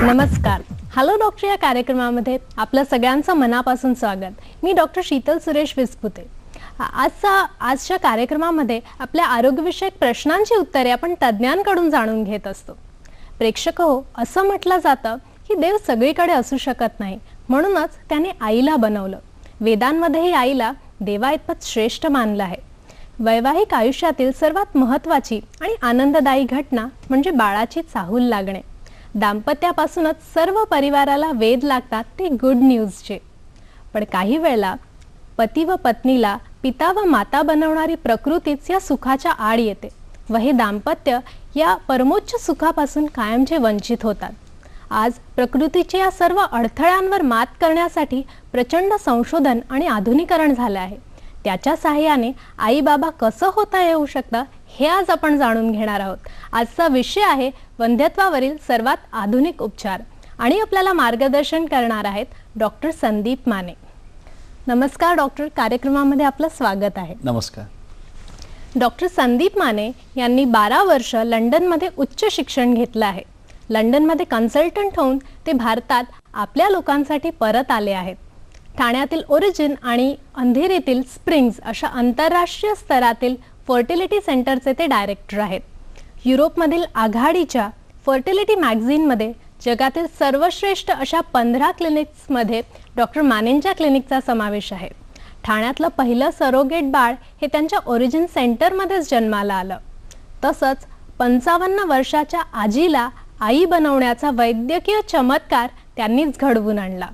नमस्कार. Hello doctor या कार्यक्रमामध्ये आपलं सगळ्यांचं मनापासून स्वागत. मी डॉक्टर शीतल सुरेश विस्पुते. आजच्या कार्यक्रमामध्ये आपल्या आरोग्यविषयक प्रश्नांची उत्तरे आपण तज्ज्ञांकडून जाणून घेत असतो. प्रेक्षक हो, असं म्हटलं जातं की देव सगळीकडे असू शकत नाही, म्हणूनच त्याने आईला बनवलं. वेदांमध्येही आईला देवाइतपत श्रेष्ठ मानलं आहे. वैवाहिक आयुष्यातील सर्वात महत्त्वाची आणि आनंददायी घटना म्हणजे बाळाची चाहूल लागणे. दाम्पत्यापासूनच सर्व परिवाराला वेध लागतात ते गुड न्यूजचे. पण काही वेळेला पती व पत्नीला पिता व माता बनवणारी प्रकृतीच या सुखाच्या आड येते व हे दाम्पत्य या परमोच्च सुखापासून कायमचे वंचित होतात. आज प्रकृतीच्या या सर्व अडथळ्यांवर मात करण्यासाठी प्रचंड संशोधन आणि आधुनिकरण झाले आहे. त्याच्या साहाय्याने आई बाबा कसं होता येऊ शकतं हे आज आपण जाणून घेणार आहोत. आजचा विषय आहे वंध्यत्वावरील सर्वात आधुनिक उपचार आणि आपल्याला मार्गदर्शन करणार आहेत डॉक्टर संदीप माने. नमस्कार डॉक्टर, कार्यक्रमामध्ये आपलं स्वागत आहे. नमस्कार. डॉक्टर संदीप माने यांनी 12 वर्ष लंडनमध्ये उच्च शिक्षण घेतलं आहे. लंडनमध्ये कन्सल्टंट होऊन ते भारतात आपल्या लोकांसाठी परत आले आहेत. ठाण्यातील ओरिजिन आणि अंधेरीतील स्प्रिंग्स अशा आंतरराष्ट्रीय स्तरातील फर्टिलिटी सेंटरचे ते डायरेक्टर आहेत. युरोपमधील आघाडीच्या फर्टिलिटी मॅगझिनमध्ये जगातील सर्वश्रेष्ठ अशा 15 क्लिनिक्समध्ये डॉक्टर मानेंच्या क्लिनिकचा समावेश आहे. ठाण्यातलं पहिलं सरोगेट बाळ हे त्यांच्या ओरिजिन सेंटरमध्येच जन्माला आलं. तसंच 55 वर्षाच्या आजीला आई बनवण्याचा वैद्यकीय चमत्कार त्यांनीच घडवून आणला.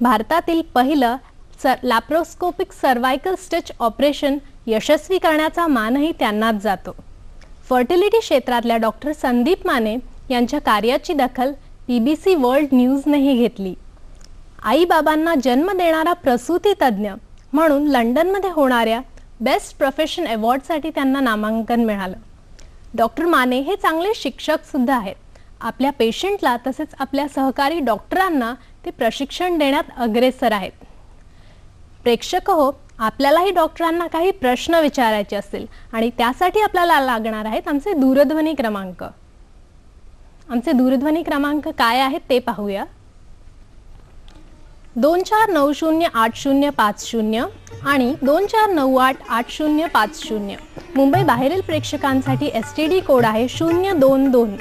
भारतातील पहिलं लॅप्रोस्कोपिक सर्वायकल स्टिच ऑपरेशन यशस्वी करण्याचा मानही त्यांनाच जातो. फर्टिलिटी क्षेत्रातल्या डॉक्टर संदीप माने यांच्या कार्याची दखल BBC वर्ल्ड न्यूजनेही घेतली. आईबाबांना जन्म देणारा प्रसूती तज्ज्ञ म्हणून लंडनमध्ये होणाऱ्या बेस्ट प्रोफेशन अवॉर्डसाठी त्यांना नामांकन मिळालं. डॉक्टर माने हे चांगले शिक्षक सुद्धा आहेत. आपल्या पेशंटला तसेच आपल्या सहकारी डॉक्टरांना ते प्रशिक्षण देण्यात अग्रेसर आहेत. प्रेक्षक हो, आपल्यालाही डॉक्टरांना काही प्रश्न विचारायचे असतील आणि त्यासाठी आपल्याला लागणार आहेत आमचे दूरध्वनी क्रमांक. आमचे दूरध्वनी क्रमांक काय आहेत ते पाहूया. 24908050 आणि 24988050. मुंबई बाहेरील प्रेक्षकांसाठी STD कोड आहे 022.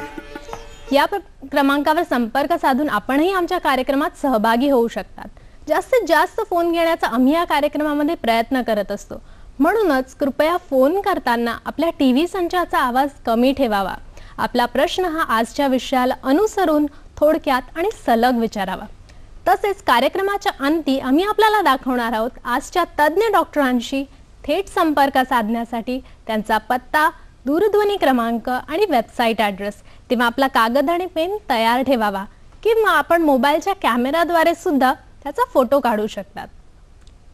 या क्रमांकावर संपर्क साधून आपणही आमच्या कार्यक्रमात सहभागी होऊ शकतात. जास्तीत जास्त फोन घेण्याचा आम्ही या कार्यक्रमामध्ये प्रयत्न करत असतो, म्हणूनच कृपया फोन करताना आपल्या TV संचाचा आवाज कमी ठेवावा. आपला प्रश्न हा आजच्या विषयाला अनुसरून थोडक्यात आणि सलग विचारावा. तसेच कार्यक्रमाच्या अंती आम्ही आपल्याला दाखवणार आहोत आजच्या तज्ज्ञ डॉक्टरांशी थेट संपर्क साधण्यासाठी त्यांचा पत्ता, दूरध्वनी क्रमांक आणि वेबसाईट ॲड्रेस. तेव्हा आपला कागद आणि पेन तयार ठेवावा किंवा आपण मोबाईलच्या कॅमेराद्वारे सुद्धा त्याचा फोटो काढू शकतात.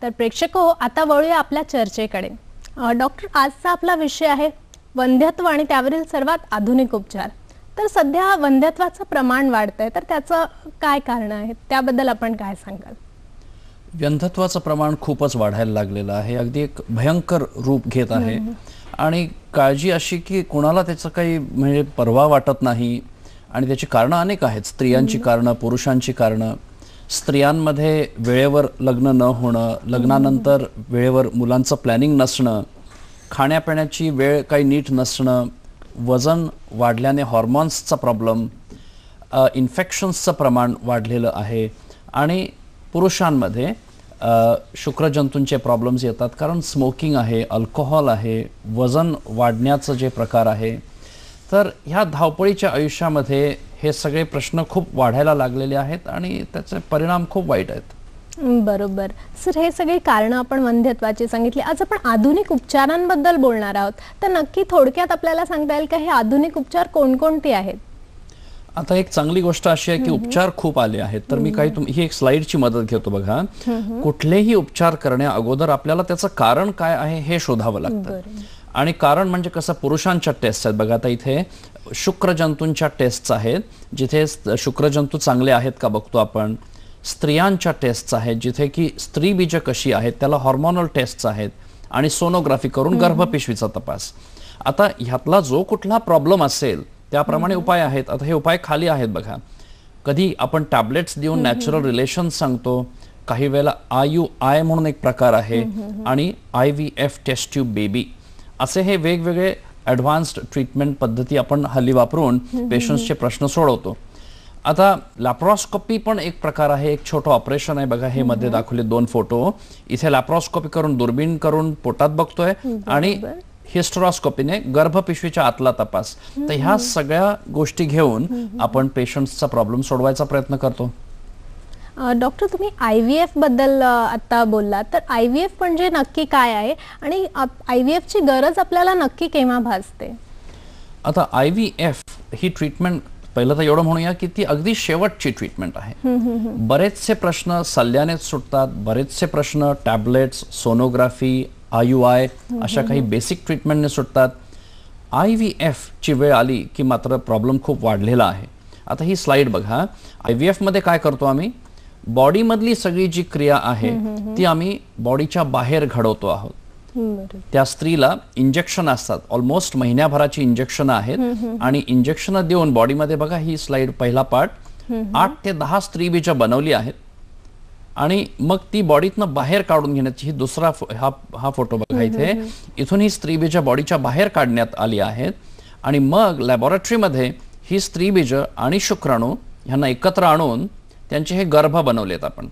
तर प्रेक्षक हो, आता वळूया आपल्या चर्चेकडे. डॉक्टर, आजचा आपला विषय आहे वंध्यत्व आणि त्यावरील सर्वात आधुनिक उपचार. तर सध्या वंध्यत्वाचं प्रमाण वाढतंय, तर त्याचं काय कारण आहे त्याबद्दल आपण काय सांगाल? वंध्यत्वाचं प्रमाण खूपच वाढायला लागलेलं आहे. अगदी एक भयंकर रूप घेत आहे आणि काळजी अशी की कोणाला त्याचं काही म्हणजे परवा वाटत नाही. आणि त्याची कारणं अनेक आहेत. स्त्रियांची कारणं, पुरुषांची कारणं. स्त्रियांमध्ये वेळेवर लग्न न होणं, लग्नानंतर वेळेवर मुलांचं प्लॅनिंग नसणं, खाण्यापिण्याची वेळ काही नीट नसणं, वजन वाढल्याने हॉर्मोन्सचा प्रॉब्लेम, इन्फेक्शन्सचं प्रमाण वाढलेलं आहे. आणि पुरुषांमध्ये शुक्रजंतूंचे प्रॉब्लेम्स येतात कारण स्मोकिंग आहे, अल्कोहोल आहे, वजन वाढण्याचं जे प्रकार आहे. तर ह्या धावपळीच्या आयुष्यामध्ये हे सगळे प्रश्न खूप वाढायला लागलेले आहेत आणि त्याचे परिणाम खूप वाईट आहेत. बरोबर सर, हे सगळे कारण आपण वंध्यत्वाची सांगितली. आज आपण आधुनिक उपचारांबद्दल बोलणार आहोत, तर नक्की थोडक्यात आपल्याला सांगता येईल का हे आधुनिक उपचार कोणकोणते आहेत? आता एक चांगली गोष्ट अशी आहे की उपचार खूप आले आहेत. तर मी काही ही एक स्लाइडची मदत घेतो बघा. कुठलेही उपचार करण्या अगोदर आपल्याला त्याचं कारण काय आहे हे शोधावं लागतं. आणि कारण म्हणजे कसं, पुरुषांच्या टेस्ट आहेत बघा. आता इथे शुक्रजंतूंच्या टेस्ट आहेत जिथे शुक्रजंतू चांगले आहेत का बघतो आपण. स्त्रियांच्या टेस्ट आहेत जिथे की स्त्री बीज कशी आहेत त्याला हॉर्मोनल टेस्ट आहेत. आणि सोनोग्राफी करून गर्भपिशवीचा तपास. आता ह्यातला जो कुठला प्रॉब्लेम असेल त्याप्रमाणे उपाय आहेत. आता हे उपाय खाली आहेत बघा. कधी आपण टॅबलेट्स देऊन नॅचरल रिलेशन सांगतो, काही वेळेला IUI म्हणून एक प्रकार आहे आणि IVF टेस्ट ट्यूब बेबी असे हे वेगवेगळे ॲडव्हान्स्ड ट्रीटमेंट पद्धती आपण हल्ली वापरून पेशंट्सचे प्रश्न सोडवतो. आता लॅप्रोस्कोपी पण एक प्रकार आहे, एक छोटं ऑपरेशन आहे बघा. हे मध्ये दाखवले 2 फोटो. इथे लॅप्रोस्कोपी करून दुर्बीण करून पोटात बघतोय आणि हिस्टेरोस्कोपीने गर्भपिशवीच्या आतला तपास. तर ह्या सगळ्या गोष्टी घेऊन आपण पेशंट्सचा प्रॉब्लेम सोडवायचा प्रयत्न करतो. डॉक्टर, तुम्ही IVF बद्दल आता बोललात, तर IVF म्हणजे नक्की काय आहे आणि IVF ची गरज आपल्याला नक्की केव्हा भासते? आता IVF ही ट्रीटमेंट पहिलं तर एवढं म्हणूया की ती अगदी शेवटची ट्रीटमेंट आहे. बरेचसे प्रश्न सल्ल्यानेच सुटतात, बरेचसे प्रश्न टॅबलेट्स, सोनोग्राफी, IUI अशा काही बेसिक ट्रीटमेंटने सुटतात. IVF ची वेळ आली की मात्र प्रॉब्लेम खूप वाढलेला आहे. आता ही स्लाइड बघा. IVF मध्ये काय करतो आम्ही, बॉडीमधली सगळी जी क्रिया आहे ती आम्ही बॉडीच्या बाहेर घडवतो आहोत. त्या स्त्रीला इंजेक्शन असतात, ऑलमोस्ट महिन्याभराची इंजेक्शन आहेत आणि इंजेक्शन देऊन बॉडीमध्ये बघा, ही स्लाइड पहिला पार्ट 8 ते 10 स्त्रीबीज बनवली आहेत आणि मग ती बॉडीतनं बाहेर काढून घेण्याची ही दुसरा हा फोटो बघा. इथे इथून ही स्त्रीबीज बॉडीच्या बाहेर काढण्यात आली आहेत आणि मग लॅबोरेटरीमध्ये ही स्त्रीबीज आणि शुक्राणू ह्यांना एकत्र आणून त्यांचे हे गर्भ बनवलेत आपण.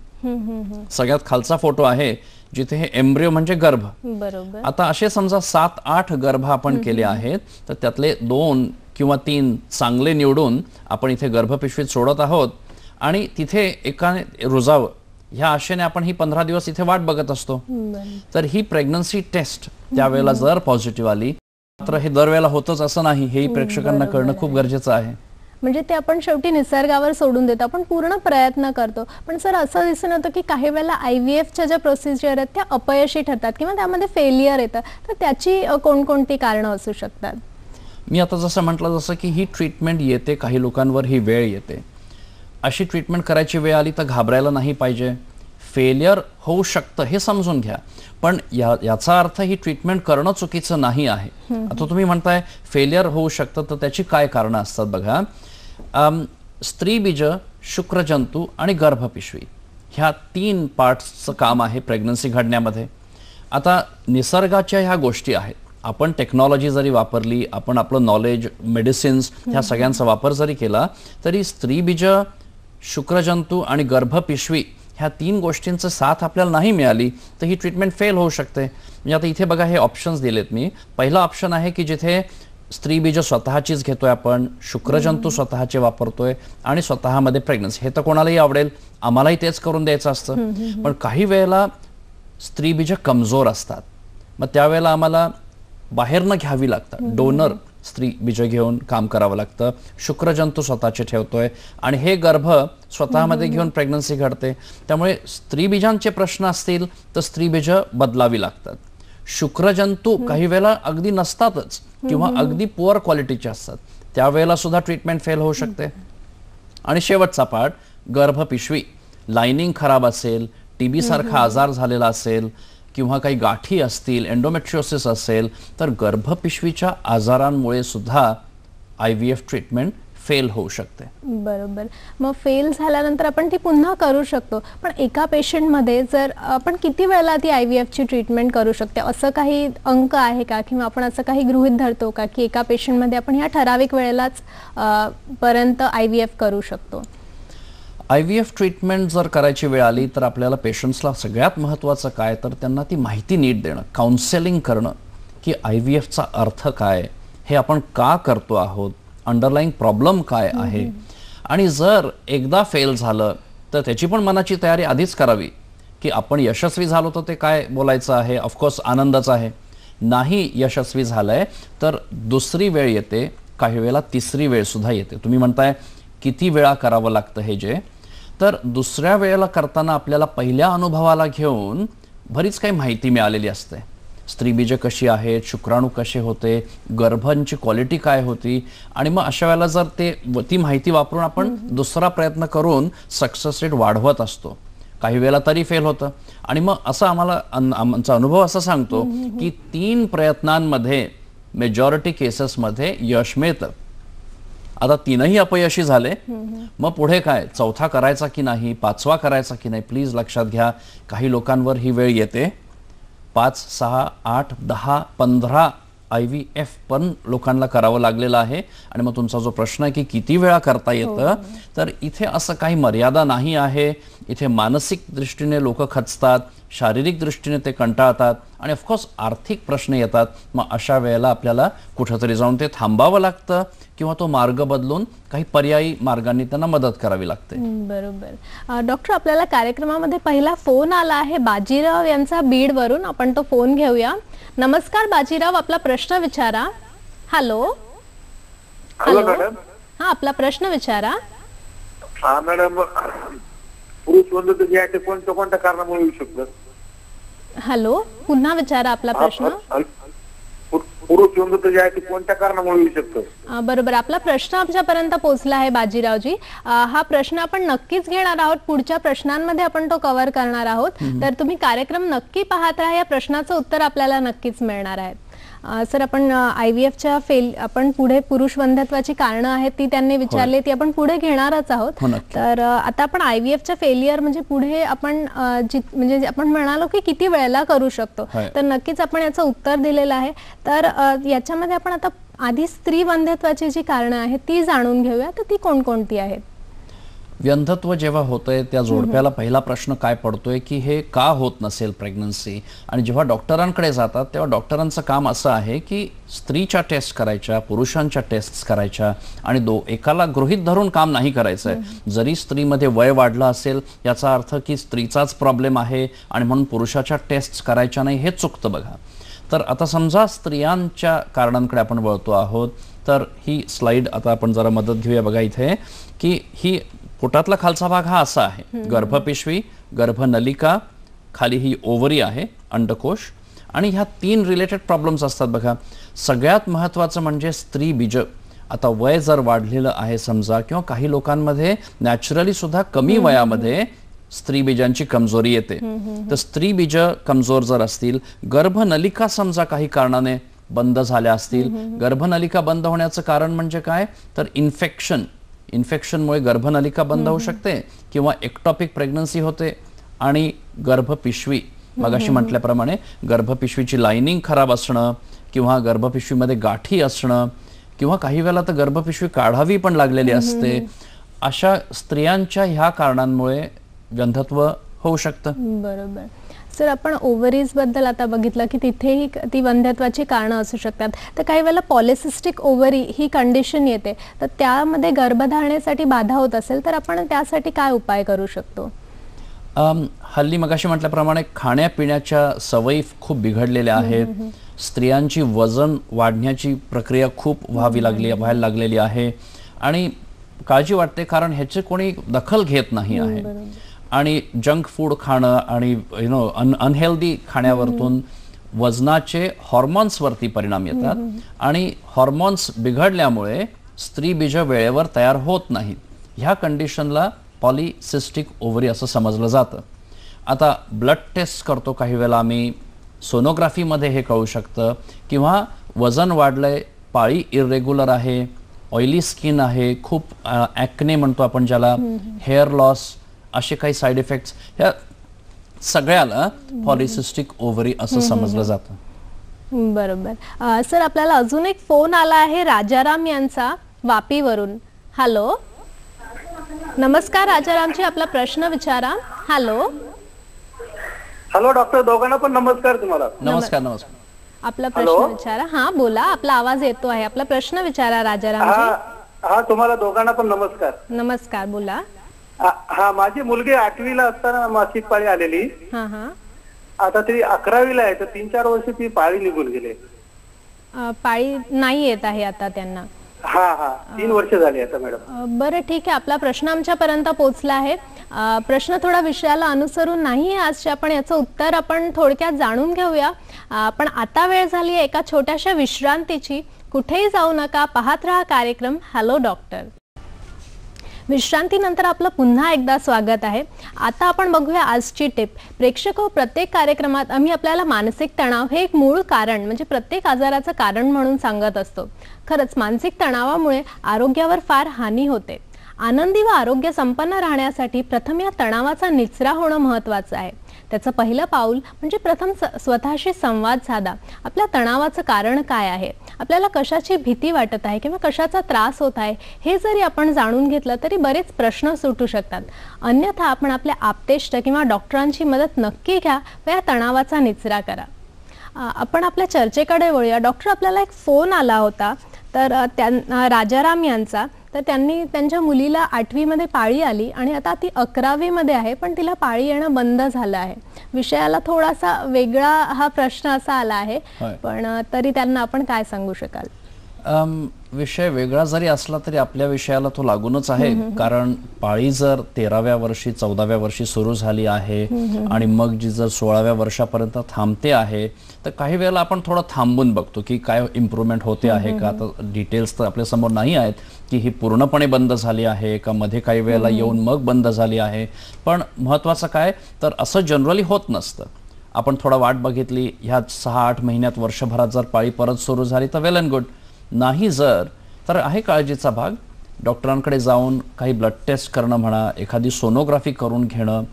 सगळ्यात खालचा फोटो आहे जिथे हे एम्ब्रियो म्हणजे गर्भ. बरोबर. आता असे समजा 7-8 गर्भ आपण केले आहेत, तर त्यातले 2 किंवा 3 चांगले निवडून आपण इथे गर्भपिशवीत सोडत आहोत आणि तिथे एकाने रुजावं ह्या आशेने आपण ही 15 दिवस इथे वाट बघत असतो. तर ही प्रेग्नन्सी टेस्ट त्यावेळेला जर पॉझिटिव्ह आली, मात्र हे दरवेळेला होतच असं नाही, हेही प्रेक्षकांना कळणं खूप गरजेचं आहे. म्हणजे ते आपण शेवटी निसर्गावर सोडून देतो, आपण पूर्ण प्रयत्न करतो. पण सर, असं दिसून येतं की काही वेळेला IVFच्या ज्या प्रोसिजर आहेत त्या अपयशी ठरतात किंवा त्यामध्ये फेलियर येतं, तर त्याची कोणकोणती कारणं असू शकतात? मी आता जसं म्हटलं, जसं की ही ट्रीटमेंट येते, काही लोकांवर ही वेळ येते. अशी ट्रीटमेंट करायची वेळ आली तर घाबरायला नाही पाहिजे. फेलियर होऊ शकतं हे समजून घ्या, पण याचा अर्थ ही ट्रीटमेंट करणं चुकीचं नाही आहे. आता तुम्ही म्हणताय फेलियर होऊ शकतं, तर त्याची काय कारणं असतात बघा. स्त्रीबीज, शुक्रजंतू आणि गर्भपिशवी ह्या 3 पार्ट्सचं काम आहे प्रेग्नन्सी घडण्यामध्ये. आता निसर्गाच्या ह्या गोष्टी आहेत, आपण टेक्नॉलॉजी जरी वापरली, आपण आपलं नॉलेज, मेडिसिन्स ह्या सगळ्यांचा वापर जरी केला, तरी स्त्रीबीज, शुक्रजंतू आणि गर्भपिशवी ह्या 3 गोष्टींचं साथ आपल्याला नाही मिळाली तर ही ट्रीटमेंट फेल होऊ शकते. म्हणजे आता इथे बघा, हे ऑप्शन्स दिलेत मी. पहिला ऑप्शन आहे की जिथे स्त्रीबीज स्वतःचीच घेतोय आपण, शुक्रजंतू स्वतःचे वापरतोय आणि स्वतःमध्ये प्रेग्नन्सी. हे तर कोणालाही आवडेल, आम्हालाही तेच करून द्यायचं असतं. पण काही वेळेला स्त्रीबीज कमजोर असतात, मग त्यावेळेला आम्हाला बाहेरनं घ्यावी लागतात. डोनर स्त्रीबीज घेऊन काम करावं लागतं. शुक्रजंतू स्वतःचे ठेवतोय आणि हे गर्भ स्वतःमध्ये घेऊन प्रेग्नन्सी घडते. त्यामुळे स्त्रीबीजांचे प्रश्न असतील तर स्त्रीबीज बदलावी लागतात. शुक्रजंतू काही वेळेला अगदी नसतातच किंवा अगदी पुअर क्वालिटीचे असतात, त्यावेळेला सुद्धा ट्रीटमेंट फेल होऊ शकते. आणि शेवटचा पार्ट, गर्भपिशवी. लाइनिंग खराब असेल, TB सारखा आजार झालेला असेल किंवा काही गाठी असतील, एंडोमेट्रियोसिस असेल, तर गर्भपिशवीच्या आजारांमुळे सुद्धा IVF ट्रीटमेंट फेल होऊ शकते. बरोबर. मग फेल झाल्यानंतर आपण ती पुन्हा करू शकतो, पण एका पेशंटमध्ये जर आपण किती वेळेला ती IVF ची ट्रीटमेंट करू शकते, असं काही अंक आहे का किंवा आपण असं काही गृहीत धरतो का की एका पेशंटमध्ये आपण ह्या ठराविक वेळेलाच पर्यंत IVF करू शकतो? IVF ट्रीटमेंट जर करायची वेळ आली तर आपल्याला पेशंट्सला सगळ्यात महत्त्वाचं काय, तर त्यांना ती माहिती नीट देणं, काउन्सेलिंग करणं की IVFचा अर्थ काय, हे आपण का करतो आहोत, अंडरलाईंग प्रॉब्लेम काय आहे. आणि जर एकदा फेल झालं तर त्याची पण मनाची तयारी आधीच करावी की आपण यशस्वी झालो तर ते काय बोलायचं आहे, ऑफकोर्स आनंदच आहे. नाही यशस्वी झालंय तर दुसरी वेळ येते, काही वेळेला तिसरी वेळ सुद्धा येते. तुम्ही म्हणताय किती वेळा करावं लागतं हे जे, तर दुसऱ्या वेळेला करताना आपल्याला पहिल्या अनुभवाला घेऊन बरीच काही माहिती मिळालेली असते. स्त्रीबीज कशी आहेत, शुक्राणू कसे होते, गर्भांची क्वालिटी काय होती, आणि मग अशा वेळेला जर ती माहिती वापरून आपण दुसरा प्रयत्न करून सक्सेस रेट वाढवत असतो. काही वेळेला तरी फेल होतं आणि मग असं आमचा अनुभव असा सांगतो की 3 प्रयत्नांमध्ये मेजॉरिटी केसेसमध्ये यश मिळतं. आता तीनही अपयशी झाले, मग पुढे काय, चौथा करायचा की नाही, पाचवा करायचा की नाही. प्लीज लक्षात घ्या, काही लोकांवर ही वेळ येते. 5, 6, 8, 10, 15 IVF पण लोकांना करावं लागलेलं आहे. आणि मग तुमचा जो प्रश्न आहे की किती वेळा करता येतं, तर इथे असं काही मर्यादा नाही आहे. इथे मानसिक दृष्टीने लोक खचतात, शारीरिक दृष्टीने ते कंटाळतात आणि ऑफकोर्स आर्थिक प्रश्न येतात. मग अशा वेळेला आपल्याला कुठंतरी जाऊन ते थांबावं लागतं किंवा तो मार्ग बदलून काही पर्यायी मार्गांनी त्यांना मदत करावी लागते. बरोबर. डॉक्टर, आपल्याला कार्यक्रमामध्ये पहिला फोन आला आहे बाजीराव यांचा बीडवरून. आपण तो फोन घेऊया. नमस्कार बाजीराव, आपला प्रश्न विचारा. Hello hello. हा, आपला प्रश्न विचारा. हा मॅडम, पुरुष वंदत जे आहे ते कोणत्या कारणामुळे येऊ शकतं? हॅलो, पुन्हा विचारा आपला प्रश्न. पुरुष वंदत जे आहे ते कोणत्या कारणामुळे येऊ शकतं? बरोबर, आपला प्रश्न आमच्यापर्यंत पोहोचला आहे बाजीरावजी. हा प्रश्न आपण नक्कीच घेणार आहोत. पुढच्या प्रश्नांमध्ये आपण तो कव्हर करणार आहोत. तर तुम्ही कार्यक्रम नक्की पाहत राहा. या प्रश्नाचं उत्तर आपल्याला नक्कीच मिळणार आहे. सर, आपण IVFच्या आपण पुढे पुरुष वंध्यत्वाची कारणं आहेत ती त्यांनी विचारली, ती आपण पुढे घेणारच आहोत. तर आता आपण IVFच्या फेलियर म्हणजे पुढे आपण म्हणजे आपण म्हणालो की किती वेळेला करू शकतो, तर नक्कीच आपण याचं उत्तर दिलेलं आहे. तर याच्यामध्ये आपण आता आधी स्त्री वंध्यत्वाची जी कारणं आहेत ती जाणून घेऊया. तर ती कोणकोणती आहेत? व्यंधत्व जेव्हा होतंय त्या जोडप्याला पहिला प्रश्न काय पडतोय की हे का होत नसेल प्रेग्नन्सी. आणि जेव्हा डॉक्टरांकडे जातात तेव्हा डॉक्टरांचं काम असं आहे की स्त्रीच्या टेस्ट करायच्या, पुरुषांच्या टेस्ट करायच्या आणि एकाला गृहीत धरून काम नाही करायचं आहे. जरी स्त्रीमध्ये वय वाढलं असेल याचा अर्थ की स्त्रीचाच प्रॉब्लेम आहे आणि म्हणून पुरुषाच्या टेस्ट करायच्या नाही, हे चुकतं बघा. तर आता समजा स्त्रियांच्या कारणांकडे आपण वळतो आहोत, तर ही स्लाइड आता आपण जरा मदत घेऊया. बघा इथे की ही पोटातला खालचा भाग हा असा आहे, गर्भपिशवी, गर्भनलिका, खाली ही ओव्हरी आहे, अंडकोश, आणि ह्या 3 रिलेटेड प्रॉब्लेम्स असतात बघा. सगळ्यात महत्त्वाचं म्हणजे स्त्री बीज. आता वय जर वाढलेलं आहे समजा, किंवा काही लोकांमध्ये नॅचरली सुद्धा कमी वयामध्ये स्त्री बीजांची कमजोरी येते, तर स्त्री बीज कमजोर जर असतील, गर्भनलिका समजा काही कारणाने बंद झाल्या असतील. गर्भनलिका बंद होण्याचं कारण म्हणजे काय, तर इन्फेक्शनमुळे गर्भनलिका बंद होऊ शकते, किंवा एक्टॉपिक प्रेग्नन्सी होते. आणि गर्भपिशवी, मगाशी म्हटल्याप्रमाणे गर्भपिशवीची लाइनिंग खराब असणं, किंवा गर्भपिशवीमध्ये गाठी असणं, किंवा काही वेळेला तर गर्भपिशवी काढावी पण लागलेली असते. अशा स्त्रियांच्या ह्या कारणांमुळे व्यंधत्व होऊ शकतं. बरोबर. सर, आपण ओव्हरीज बद्दल आता बघितलं की तिथेही ती वंध्यत्वाची कारणं असू शकतात. तर काही वेळेला पॉलिसिस्टिक ओव्हरी ही कंडिशन येते, तर त्यामध्ये गर्भधारणेसाठी बाधा होत असेल तर आपण त्यासाठी काय उपाय करू शकतो? हल्ली मगाशी म्हटल्याप्रमाणे खाण्यापिण्याच्या सवयी खूप बिघडलेल्या आहेत. स्त्रियांची वजन वाढण्याची प्रक्रिया खूप व्हायला लागलेली आहे आणि काळजी वाटते, कारण ह्याची कोणी दखल घेत नाही आहे. आणि जंक फूड खाणं आणि अनहेल्दी खाण्यावरतून वजनाचे हॉर्मोन्सवरती परिणाम येतात, आणि हॉर्मोन्स बिघडल्यामुळे स्त्री बीज वेळेवर तयार होत नाहीत. ह्या कंडिशनला पॉलिसिस्टिक ओव्हरी असं समजलं जातं. आता ब्लड टेस्ट करतो काही वेळेला आम्ही, सोनोग्राफीमध्ये हे कळू शकतं, किंवा वजन वाढलंय, पाळी इरेग्युलर आहे, ऑइली स्किन आहे, खूप ॲक्ने म्हणतो आपण ज्याला, हेअर लॉस, असे काही साईड इफेक्ट्स, ह्या सगळ्याला पॉलिसिस्टिक ओव्हरी असं समजलं जातं. बरोबर. सर, आपल्याला अजून एक फोन आला आहे राजाराम यांचा, वापीवरून. हॅलो, नमस्कार राजारामजी, आपला प्रश्न विचारा. Hello hello. डॉक्टर, दोघांना पण नमस्कार. तुम्हाला नमस्कार. नमस्कार. आपला प्रश्न विचारा. हा, बोला, आपला आवाज येतो आहे. आपला प्रश्न विचारा राजारामजी. हा, तुम्हाला दोघांना पण नमस्कार. नमस्कार, बोला. हा, माझी मुलगी 8वीला असताना मासिक पाळी आलेली. आता ती 11वीला आहे, तर 3-4 वर्ष ती पाळी निघून गेले. पाळी नाही येत आहे आता त्यांना? हा, 3 वर्ष झाली आता मॅडम. बरं, ठीक आहे. आपला प्रश्न आमच्यापर्यंत पोहोचला आहे. प्रश्न थोडा विषयाला अनुसरून नाही आजच्या, पण याचं उत्तर आपण थोडक्यात जाणून घेऊया. पण आता वेळ झाली आहे एका छोट्याशा विश्रांतीची. कुठेही जाऊ नका, पाहत राहा कार्यक्रम हॅलो डॉक्टर. विश्रांतीनंतर आपलं पुन्हा एकदा स्वागत आहे. आता आपण बघूया आजची टिप. प्रेक्षक, प्रत्येक कार्यक्रमात आम्ही आपल्याला मानसिक तणाव हे एक मूळ कारण म्हणजे प्रत्येक आजाराचं कारण म्हणून सांगत असतो. खरंच मानसिक तणावामुळे आरोग्यावर फार हानी होते. आनंदी व आरोग्य संपन्न राहण्यासाठी प्रथम या तणावाचा निचरा होणं महत्त्वाचं आहे. त्याचं पहिलं पाऊल म्हणजे प्रथम स्वतःशी संवाद साधा. आपल्या तणावाचं कारण काय आहे, आपल्याला कशाची भीती वाटत आहे किंवा कशाचा त्रास होत आहे हे जरी आपण जाणून घेतलं तरी बरेच प्रश्न सुटू शकतात. अन्यथा आपण आपल्या आप्तेष्ट किंवा डॉक्टरांची मदत नक्की घ्या व या तणावाचा निचरा करा. आपण आपल्या चर्चेकडे वळूया. डॉक्टर, आपल्याला एक फोन आला होता तर राजाराम यांचा. तर त्यांनी त्यांच्या मुलीला 8वी मध्ये पाळी आली आणि आता ती 11वी मध्ये आहे, पण तिला पाळी येणं बंद झालं आहे. विषयाला थोडासा वेगळा हा प्रश्न असा आला आहे, पण तरी त्यांना आपण काय सांगू शकाल? विषय वेगळा जरी असला तरी आपल्या विषयाला तो लागूनच आहे. कारण पाळी जर 13व्या वर्षी 14व्या वर्षी सुरू झाली आहे आणि मग जी जर 16व्या वर्षापर्यंत थांबते आहे, तर काही वेळेला आपण थोडं थांबून बघतो की काय इम्प्रूव्हमेंट होते आहे का. आता डिटेल्स तर आपल्या समोर नाही आहेत की ही पूर्णपणे बंद झाली आहे का, मध्ये काही वेळेला येऊन मग बंद झाली आहे. पण महत्त्वाचं काय तर असं जनरली होत नसतं. आपण थोडा वाट बघितली, ह्या 6-8 महिन्यात वर्षभरात जर पाळी परत सुरू झाली तर वेल अँड गुड. नाही जर तर आहे काळजीचा भाग. डॉक्टरांकडे जाऊन काही ब्लड टेस्ट करणं म्हणा, एखादी सोनोग्राफी करून घेणं.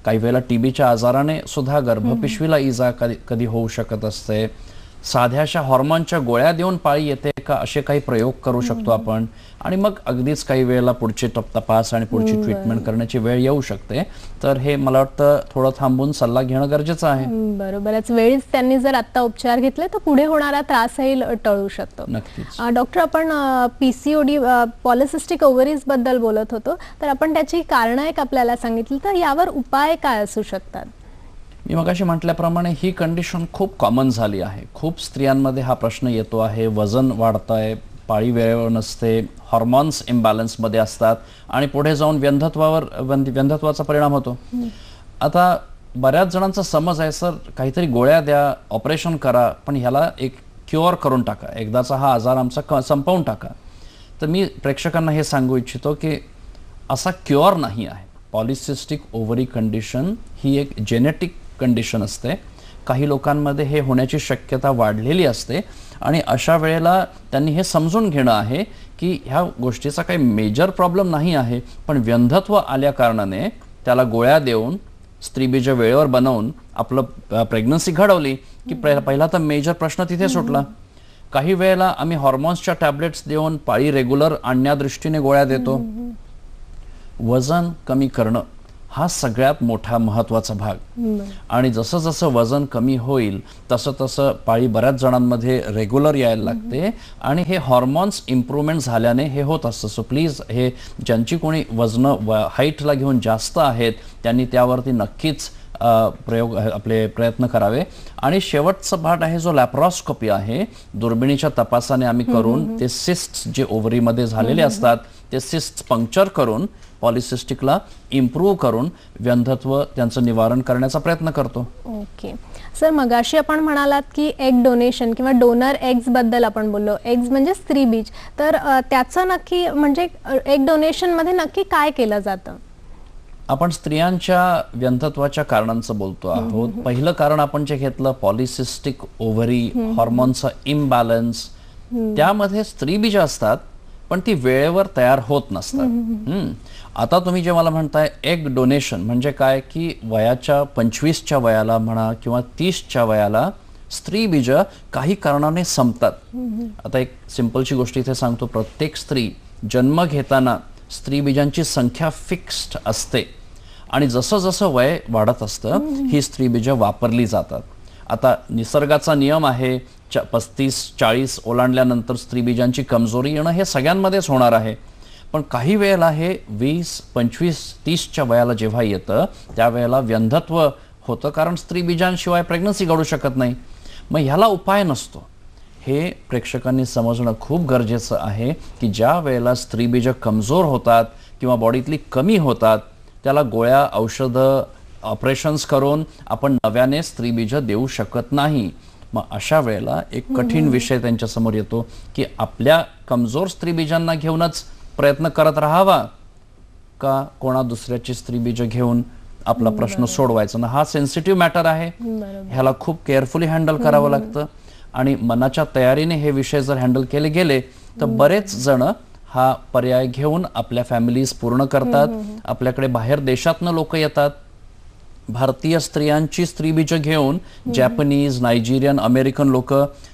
काही वेळेला टीबीच्या आजाराने सुद्धा गर्भपिशवीला इजा कधी होऊ शकत असते. साध्याशा हॉर्मोनच्या गोळ्या देऊन पाळी येते का असे काही प्रयोग करू शकतो आपण. आणि मग अगदीच काही वेळेला पुढचे तपास आणि पुढची ट्रीटमेंट करण्याची वेळ येऊ शकते. तर हे मला वाटतं थोडं थांबून सल्ला घेणं गरजेचं आहे. बरोबरच. वेळीच त्यांनी जर आता उपचार घेतले तर पुढे होणारा त्रासही टळू शकतो. नक्कीच. डॉक्टर, आपण PCOD पॉलिसिस्टिक ओव्हरीज बद्दल बोलत होतो, तर आपण त्याची कारणं एक आपल्याला सांगितली, तर यावर उपाय काय असू शकतात? मी मगाशी म्हटल्याप्रमाणे ही कंडिशन खूप कॉमन झाली आहे. खूप स्त्रियांमध्ये हा प्रश्न येतो आहे. वजन वाढतंय, पाळी वेळेवर नसते, हॉर्मोन्स इम्बॅलन्समध्ये असतात आणि पुढे जाऊन व्यंधत्वाचा परिणाम होतो. आता बऱ्याच जणांचा समज आहे, सर काहीतरी गोळ्या द्या, ऑपरेशन करा, पण ह्याला एक क्युअर करून टाका, एकदाचा हा आजार आमचा संपवून टाका. तर मी प्रेक्षकांना हे सांगू इच्छितो की असा क्युअर नाही आहे. पॉलिसिस्टिक ओव्हरी कंडिशन ही एक जेनेटिक कंडिशन असते. काही लोकांमध्ये हे होण्याची शक्यता वाढलेली असते आणि अशा वेळेला त्यांनी हे समजून घेणं आहे की ह्या गोष्टीचा काही मेजर प्रॉब्लेम नाही आहे, पण व्यंधत्व आल्या कारणाने त्याला गोळ्या देऊन स्त्रीबीज वेळेवर बनवून आपलं प्रेग्नन्सी घडवली की पहिला तर मेजर प्रश्न तिथे सुटला. काही वेळेला आम्ही हॉर्मोन्सच्या टॅबलेट्स देऊन पाळी रेग्युलर आणण्यादृष्टीने गोळ्या देतो. वजन कमी करणं हा सगळ्यात मोठा महत्त्वाचा भाग. आणि जसं जसं वजन कमी होईल तसं तसं पाळी बऱ्याच जणांमध्ये रेग्युलर यायला लागते आणि हे हॉर्मोन्स इम्प्रूव्हमेंट झाल्याने हे होत असतं. सो प्लीज हे ज्यांची कोणी वजनं हाईटला घेऊन जास्त आहेत त्यांनी त्यावरती नक्कीच आपले प्रयत्न करावे. आणि शेवटचा भाग आहे जो लॅप्रोस्कोपी आहे. दुर्बिणीच्या तपासाने आम्ही करून ते सिस्ट्स जे ओव्हरीमध्ये झालेले असतात ते सिस्ट्स पंक्चर करून पॉलिसिस्टिकला इम्प्रूव्ह करून व्यंधत्व त्यांचं निवारण करण्याचा प्रयत्न करतो. ओके सर, मगाशी आपण म्हणालात की एग डोनेशन किंवा डोनर एग्स बद्दल आपण बोललो. एग्स म्हणजे स्त्रीबीज. तर त्याचं नक्की म्हणजे एग डोनेशन मध्ये नक्की काय केलं जातं? आपण स्त्रियांच्या व्यंधत्वाच्या कारणांचं बोलतो आहोत. पहिलं कारण आपण जे घेतलं पॉलिसिस्टिक ओव्हरी, हॉर्मोनचा इम्बॅलन्स. त्यामध्ये स्त्रीबीज असतात पण ती वेळेवर तयार होत नसतात. आता तुम्ही जे मला म्हणताय एग डोनेशन म्हणजे काय की वयाच्या 25च्या वयाला म्हणा किंवा 30च्या वयाला स्त्रीबीज काही कारणाने संपतात. आता एक सिंपलची गोष्ट इथे सांगतो. प्रत्येक स्त्री जन्म घेताना स्त्रीबीजांची संख्या फिक्स्ड असते आणि जसं जसं वय वाढत असतं ही स्त्रीबीज वापरली जातात. आता निसर्गाचा नियम आहे 35-40 ओलांडल्यानंतर स्त्रीबीजांची कमजोरी येणं हे सगळ्यांमध्येच होणार आहे. पण काही वेळेला हे 20, 25, 30च्या वयाला जेव्हा येतं त्यावेळेला व्यंधत्व होतं कारण स्त्रीबीजांशिवाय प्रेग्नन्सी घडू शकत नाही. मग ह्याला उपाय नसतो. हे प्रेक्षकांनी समजणं खूप गरजेचं आहे की ज्या वेळेला स्त्रीबीज कमजोर होतात किंवा बॉडीतली कमी होतात त्याला गोळ्या, औषधं, ऑपरेशन्स करून आपण नव्याने स्त्रीबीज देऊ शकत नाही. मग अशा वेळेला एक कठीण विषय त्यांच्या समोर येतो की आपल्या कमजोर स्त्रीबीजांना घेऊनच प्रयत्न करत राहावा का कोणा दुसऱ्याची स्त्रीबीज घेऊन आपला प्रश्न सोडवायचा ना? हा सेन्सिटिव्ह मॅटर आहे, ह्याला खूप केअरफुली हँडल करावं लागतं आणि मनाच्या तयारीने हे विषय जर हँडल केले गेले तर बरेच जण हा पर्याय घेऊन आपल्या फॅमिलीज पूर्ण करतात. आपल्याकडे बाहेर देशातनं लोक येतात, भारतीय स्त्रियांची स्त्रीबीज घेऊन जॅपनीज, नायजेरियन, अमेरिकन लोक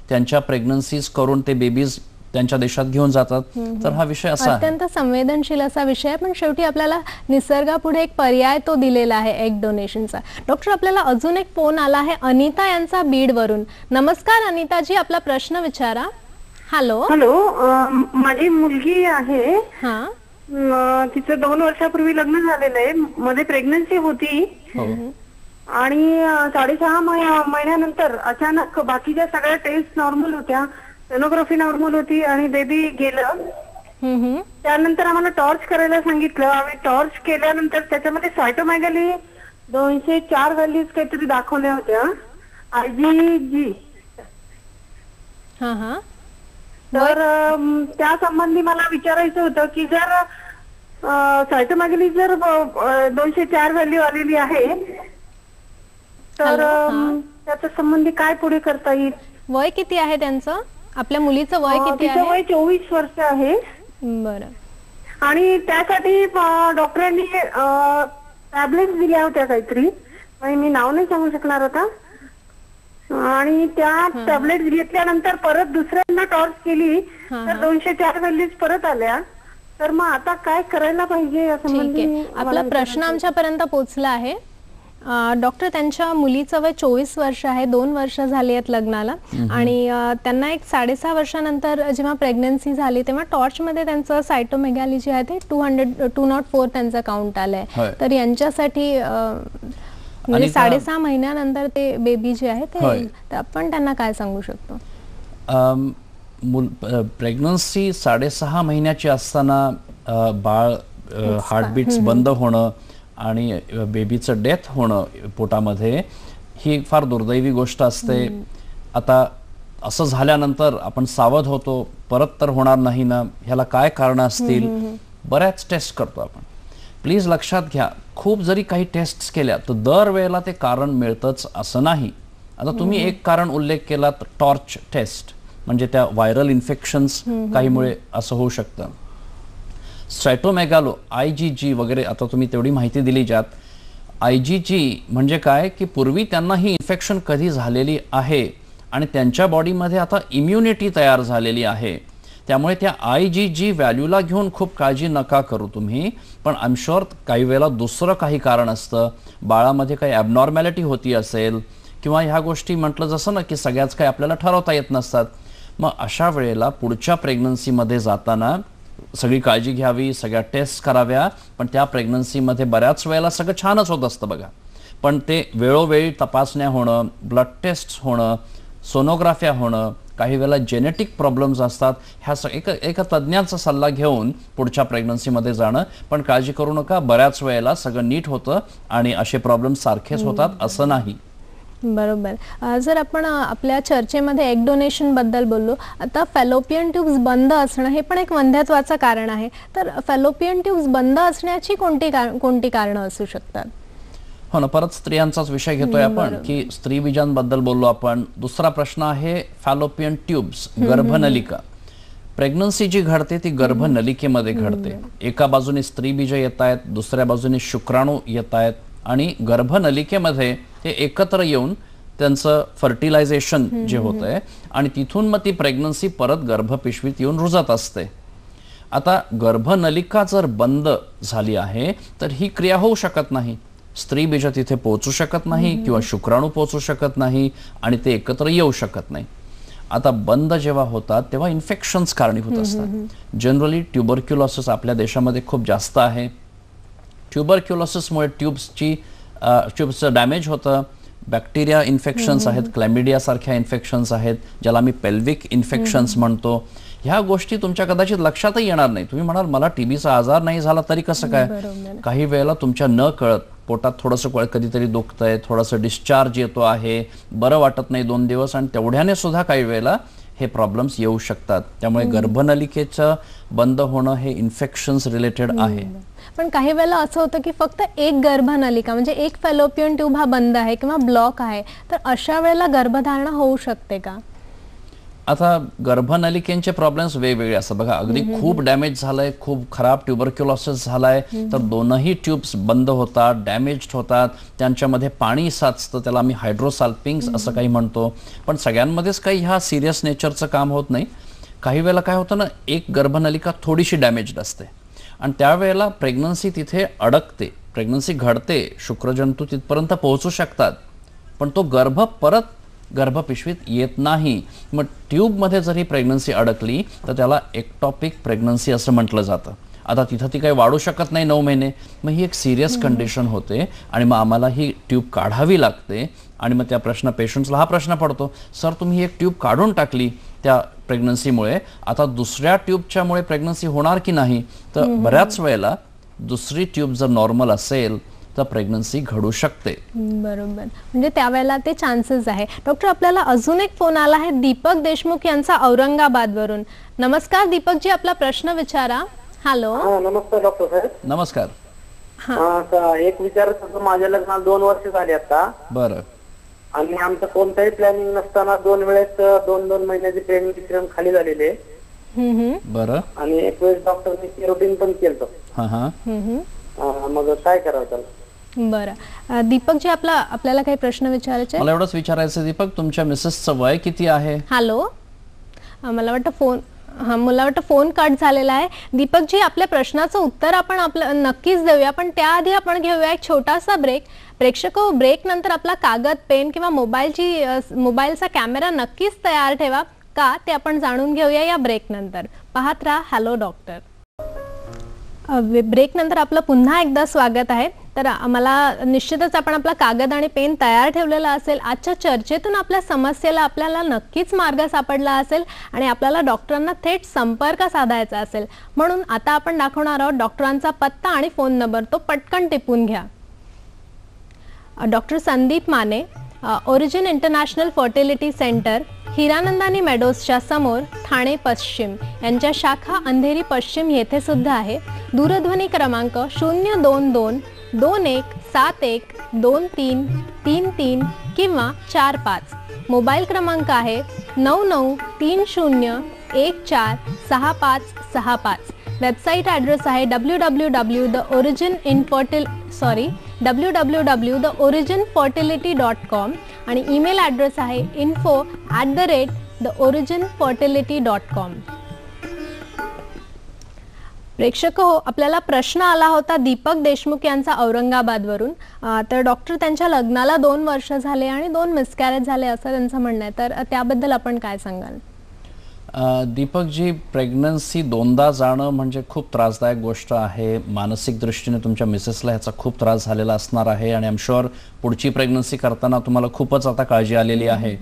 त्यांच्या प्रेग्नन्सीज करून ते बेबीज त्यांच्या देशात घेऊन जातात. तर हा विषय असा अत्यंत संवेदनशील असा विषय, पण शेवटी आपल्याला निसर्गापुढे एक पर्याय तो दिलेला आहे एग डोनेशनचा. डॉक्टर, आपल्याला अजून एक फोन आला आहे अनिता यांचा बीड वरून. नमस्कार अनिताजी, आपला प्रश्न विचारा. हॅलो. माझी मुलगी आहे, हा, तिचं 2 वर्षापूर्वी लग्न झालेलं आहे. मध्ये प्रेग्नन्सी होती आणि 6.5 महिन्यानंतर अचानक बाकीच्या सगळ्या टेस्ट नॉर्मल होत्या, सोनोग्राफी नॉर्मल होती आणि बेबी गेलं. त्यानंतर आम्हाला टॉर्च करायला सांगितलं. आम्ही टॉर्च केल्यानंतर त्याच्यामध्ये सायटोमेगाली 204 व्हॅल्यूज काहीतरी दाखवल्या होत्या, IgG. तर त्या संबंधी मला विचारायचं होतं की जर सायटोमेगाली जर 204 व्हॅल्यू आलेली आहे तर त्याच्या संबंधी काय पुढे करता येईल? वय किती आहे त्यांचं? आपल्या मुलीचं वय किती आहे? वय 24 वर्ष आहे. बरं. आणि त्यासाठी डॉक्टरांनी टॅबलेट्स दिल्या होत्या काहीतरी, मी नाव नाही सांगू शकणार आता. आणि त्या टॅबलेट्स घेतल्यानंतर परत दुसऱ्यांना टॉर्च केली तर 204 व्हॅल्यूज परत आल्या. तर मग आता काय करायला पाहिजे या संबंधी? आपला प्रश्न आमच्यापर्यंत पोहोचला आहे. डॉक्टर, त्यांच्या मुलीचं वय 24 वर्ष आहे, 2 वर्ष झाली आहेत लग्नाला आणि त्यांना एक 6.5 वर्षानंतर जेव्हा प्रेग्नन्सी झाली तेव्हा टॉर्च मध्ये त्यांचं सायटोमेगाली जे आहे ते 204 त्यांचा काउंट आलाय. तर यांच्यासाठी म्हणजे 6.5 महिन्यानंतर ते बेबी जे आहे ते आपण त्यांना काय सांगू शकतो? प्रेग्नन्सी 6.5 महिन्याची असताना बाळ हार्टबीट्स बंद होणं आणि बेबीचं डेथ होणं पोटामध्ये ही फार दुर्दैवी गोष्ट असते. आता असं झाल्यानंतर आपण सावध होतो, परत तर होणार नाही ना, ह्याला काय कारण असतील, बऱ्याच टेस्ट करतो आपण. प्लीज लक्षात घ्या, खूप जरी काही टेस्ट केल्या तर दरवेळेला ते कारण मिळतंच असं नाही. आता तुम्ही एक कारण उल्लेख केला, टॉर्च टेस्ट, म्हणजे त्या व्हायरल इन्फेक्शन्स काहीमुळे असं होऊ शकतं. सायटोमेगालो, IgG वगैरे, आता तुम्ही तेवढी माहिती दिली. ज्यात IgG म्हणजे काय की पूर्वी त्यांना ही इन्फेक्शन कधी झालेली आहे आणि त्यांच्या बॉडीमध्ये आता इम्युनिटी तयार झालेली आहे. त्यामुळे त्या IgG व्हॅल्यूला घेऊन खूप काळजी नका करू तुम्ही. पण आय एम शुअर काही वेळेला दुसरं काही कारण असतं, बाळामध्ये काही ॲबनॉर्मॅलिटी होती असेल किंवा ह्या गोष्टी म्हटलं जसं ना की सगळ्याच काही आपल्याला ठरवता येत नसतात. मग अशा वेळेला पुढच्या प्रेग्नन्सीमध्ये जाताना सगळी काळजी घ्यावी, सगळ्या टेस्ट कराव्या. पण त्या प्रेग्नन्सीमध्ये बऱ्याच वेळेला सगळं छानच होत असतं बघा, पण ते वेळोवेळी तपासण्या होणं, ब्लड टेस्ट होणं, सोनोग्राफ्या होणं, काही वेळेला जेनेटिक प्रॉब्लेम्स असतात, ह्या एका तज्ज्ञाचा सल्ला घेऊन पुढच्या प्रेग्नन्सीमध्ये जाणं. पण काळजी करू नका, बऱ्याच वेळेला सगळं नीट होतं आणि असे प्रॉब्लेम्स सारखेच होतात असं नाही. बरोबर. जर आपण आपल्या चर्चेमध्ये एग डोनेशन बद्दल बोललो, आता फॅलोपियन ट्यूब्स बंद असणं हे पण एक वंध्यत्वाचं कारण आहे. तर फॅलोपियन ट्यूब्स बंद असण्याची कोणती कारणं असू शकतात? हो ना, परत स्त्रियांचाच विषय घेतोय आपण की स्त्रीबीजांबद्दल बोललो आपण. दुसरा प्रश्न आहे फॅलोपियन ट्यूब्स, गर्भनलिका. प्रेग्नन्सी जी घडते ती गर्भनलिकेमध्ये घडते. एका बाजूने स्त्रीबीज येत आहेत, दुसऱ्या बाजूने शुक्राणू येत आहेत आणि गर्भनलिकेमध्ये ते एकत्र येऊन त्यांचं फर्टिलायझेशन जे होतंय आणि तिथून मग ती प्रेग्नन्सी परत गर्भपिशवीत येऊन रुजत असते. आता गर्भनलिका जर बंद झाली आहे तर ही क्रिया होऊ शकत नाही. स्त्रीबीज तिथे पोहोचू शकत नाही किंवा शुक्राणू पोहोचू शकत नाही आणि ते एकत्र येऊ शकत नाही. आता बंद जेव्हा होतात तेव्हा इन्फेक्शन्स कारणीभूत असतात. जनरली ट्युबरक्युलोसिस आपल्या देशामध्ये खूप जास्त आहे. ट्युबरक्युलोसिसमुळे ट्यूब्सचं डॅमेज होतं. बॅक्टेरिया इन्फेक्शन्स आहेत, क्लॅमिडिया सारख्या इन्फेक्शन्स आहेत, ज्याला मी पेल्विक इन्फेक्शन्स म्हणतो. ह्या गोष्टी तुमच्या कदाचित लक्षातही येणार नाही. तुम्ही म्हणाल मला टीबीचा आजार नाही झाला तरी कसं काय. काही वेळेला तुमच्या न कळत पोटात थोडंसं कधीतरी दुखतंय, थोडंसं डिस्चार्ज येतो आहे, बरं वाटत नाही 2 दिवस आणि तेवढ्याने सुद्धा काही वेळेला हे प्रॉब्लेम्स येऊ शकतात. त्यामुळे गर्भनलिकेचं बंद होणं हे इन्फेक्शन्स रिलेटेड आहे. पण काही वेळेला असं होतं की फक्त एक गर्भनलिका म्हणजे एक फॅलोपियन ट्यूब हा बंद आहे किंवा ब्लॉक आहे, तर अशा वेळेला गर्भधारणा होऊ शकते का? आता गर्भनलिकेचे प्रॉब्लेम्स वेगवेगळे असतात बघा. अगदी खूप डॅमेज झालंय, खूप खराब ट्युबरक्युलोसिस झालाय, तर दोनही ट्यूब्स बंद होतात, डॅमेज्ड होतात, त्यांच्यामध्ये पाणी साचतं, त्याला आम्ही हायड्रोसाल्पिंग्स असं काही म्हणतो. पण सगळ्यांमध्येच काही ह्या सिरियस नेचरचं काम होत नाही. काही वेळेला काय होतं ना, एक गर्भनलिका थोडीशी डॅमेज्ड असते आणि त्यावेळेला प्रेग्नन्सी तिथे अडकते, प्रेग्नन्सी घडते, शुक्रजंतू तिथपर्यंत पोहोचू शकतात, पण तो गर्भ परत गर्भपिशवीत येत नाही. मग ट्यूबमध्ये जर ही प्रेग्नन्सी अडकली तर त्याला एक्टॉपिक प्रेग्नन्सी असं म्हटलं जातं. आता तिथं ती काही वाढू शकत नाही 9 महिने, मग ही एक सिरियस कंडिशन होते आणि मग आम्हाला ही ट्यूब काढावी लागते. आणि मग त्या पेशंट्सला हा प्रश्न पडतो, सर तुम्ही एक ट्यूब काढून टाकली त्या प्रेग्नन्सीमुळे, आता दुसऱ्या ट्यूबच्यामुळे प्रेग्नन्सी होणार की नाही? तर बऱ्याच वेळेला दुसरी ट्यूब जर नॉर्मल असेल तर प्रेग्नन्सी घडू शकते. बरोबर, म्हणजे त्यावेळेला ते चान्सेस आहे. डॉक्टर, आपल्याला अजून एक फोन आला आहे दीपक देशमुख यांचा औरंगाबाद वरून. नमस्कार दीपक जी, आपला प्रश्न विचारा. हॅलो. नमस्कार डॉक्टर साहेब. नमस्कार. एक विचारायचं होतं, माझ्या लग्नाला 2 वर्ष झाली आता. बरं. आणि आमचं कोणताही प्लॅनिंग नसताना 2 वेळेस 2-2 महिन्याची प्रेग्नन्सी खाली झालेली आहे. बरं. आणि एक वेळेस डॉक्टरने सेरोटीन पण केलं. मग काय करावं त्याला? बरं दीपक जी, आपल्याला काही प्रश्न विचारायचे? मला एवढंच विचारायचं दीपक, तुमच्या मिसेसचं वय किती आहे? हॅलो. मला वाटतं फोन कट झालेला आहे. दीपक जी, आपल्या प्रश्नाचं उत्तर आपण नक्कीच देऊया, पण त्याआधी आपण घेऊया एक छोटासा ब्रेक. प्रेक्षक, ब्रेक नंतर आपला कागद, पेन किंवा मोबाईलचा कॅमेरा नक्कीच तयार ठेवा का ते आपण जाणून घेऊया या ब्रेक नंतर. पाहत राहा हॅलो डॉक्टर. ब्रेक नंतर आपलं पुन्हा एकदा स्वागत आहे. तर आम्हाला निश्चितच आपण आपला कागद आणि पेन तयार ठेवलेला असेल. आजच्या चर्चेतून आपल्या समस्येला आपल्याला नक्कीच मार्ग सापडला असेल आणि आपल्याला डॉक्टरांना थेट संपर्क साधायचा असेल. म्हणून आता आपण दाखवणार आहोत डॉक्टरांचा पत्ता आणि फोन नंबर, तो पटकन टिपून घ्या. Doctor Sandeep Mane, Origin International Fertility Centre, Hiranandani मेडोजच्या समोर, ठाणे पश्चिम, यांच्या शाखा अंधेरी पश्चिम येथे सुद्धा आहे. दूरध्वनी क्रमांक 022-2171-2333 किंवा 45. मोबाईल क्रमांक आहे 9930146565. वेबसाईट ॲड्रेस आहे www.originfertility.com आणि ईमेल ॲड्रेस आहे info@theoriginfertility.com. प्रेक्षक हो, आपल्याला प्रश्न आला होता दीपक देशमुख यांचा औरंगाबादवरून. तर डॉक्टर, त्यांच्या लग्नाला 2 वर्ष झाले आणि 2 मिसकॅरेज झाले असं त्यांचं म्हणणं आहे, तर त्याबद्दल आपण काय सांगाल? दीपकजी, प्रेग्नन्सी 2दा जाणं म्हणजे खूप त्रासदायक गोष्ट आहे. मानसिक दृष्टीने तुमच्या मिसेसला ह्याचा खूप त्रास झालेला असणार आहे आणि आय एम शुअर पुढची प्रेग्नन्सी करताना तुम्हाला खूपच आता काळजी आलेली आहे.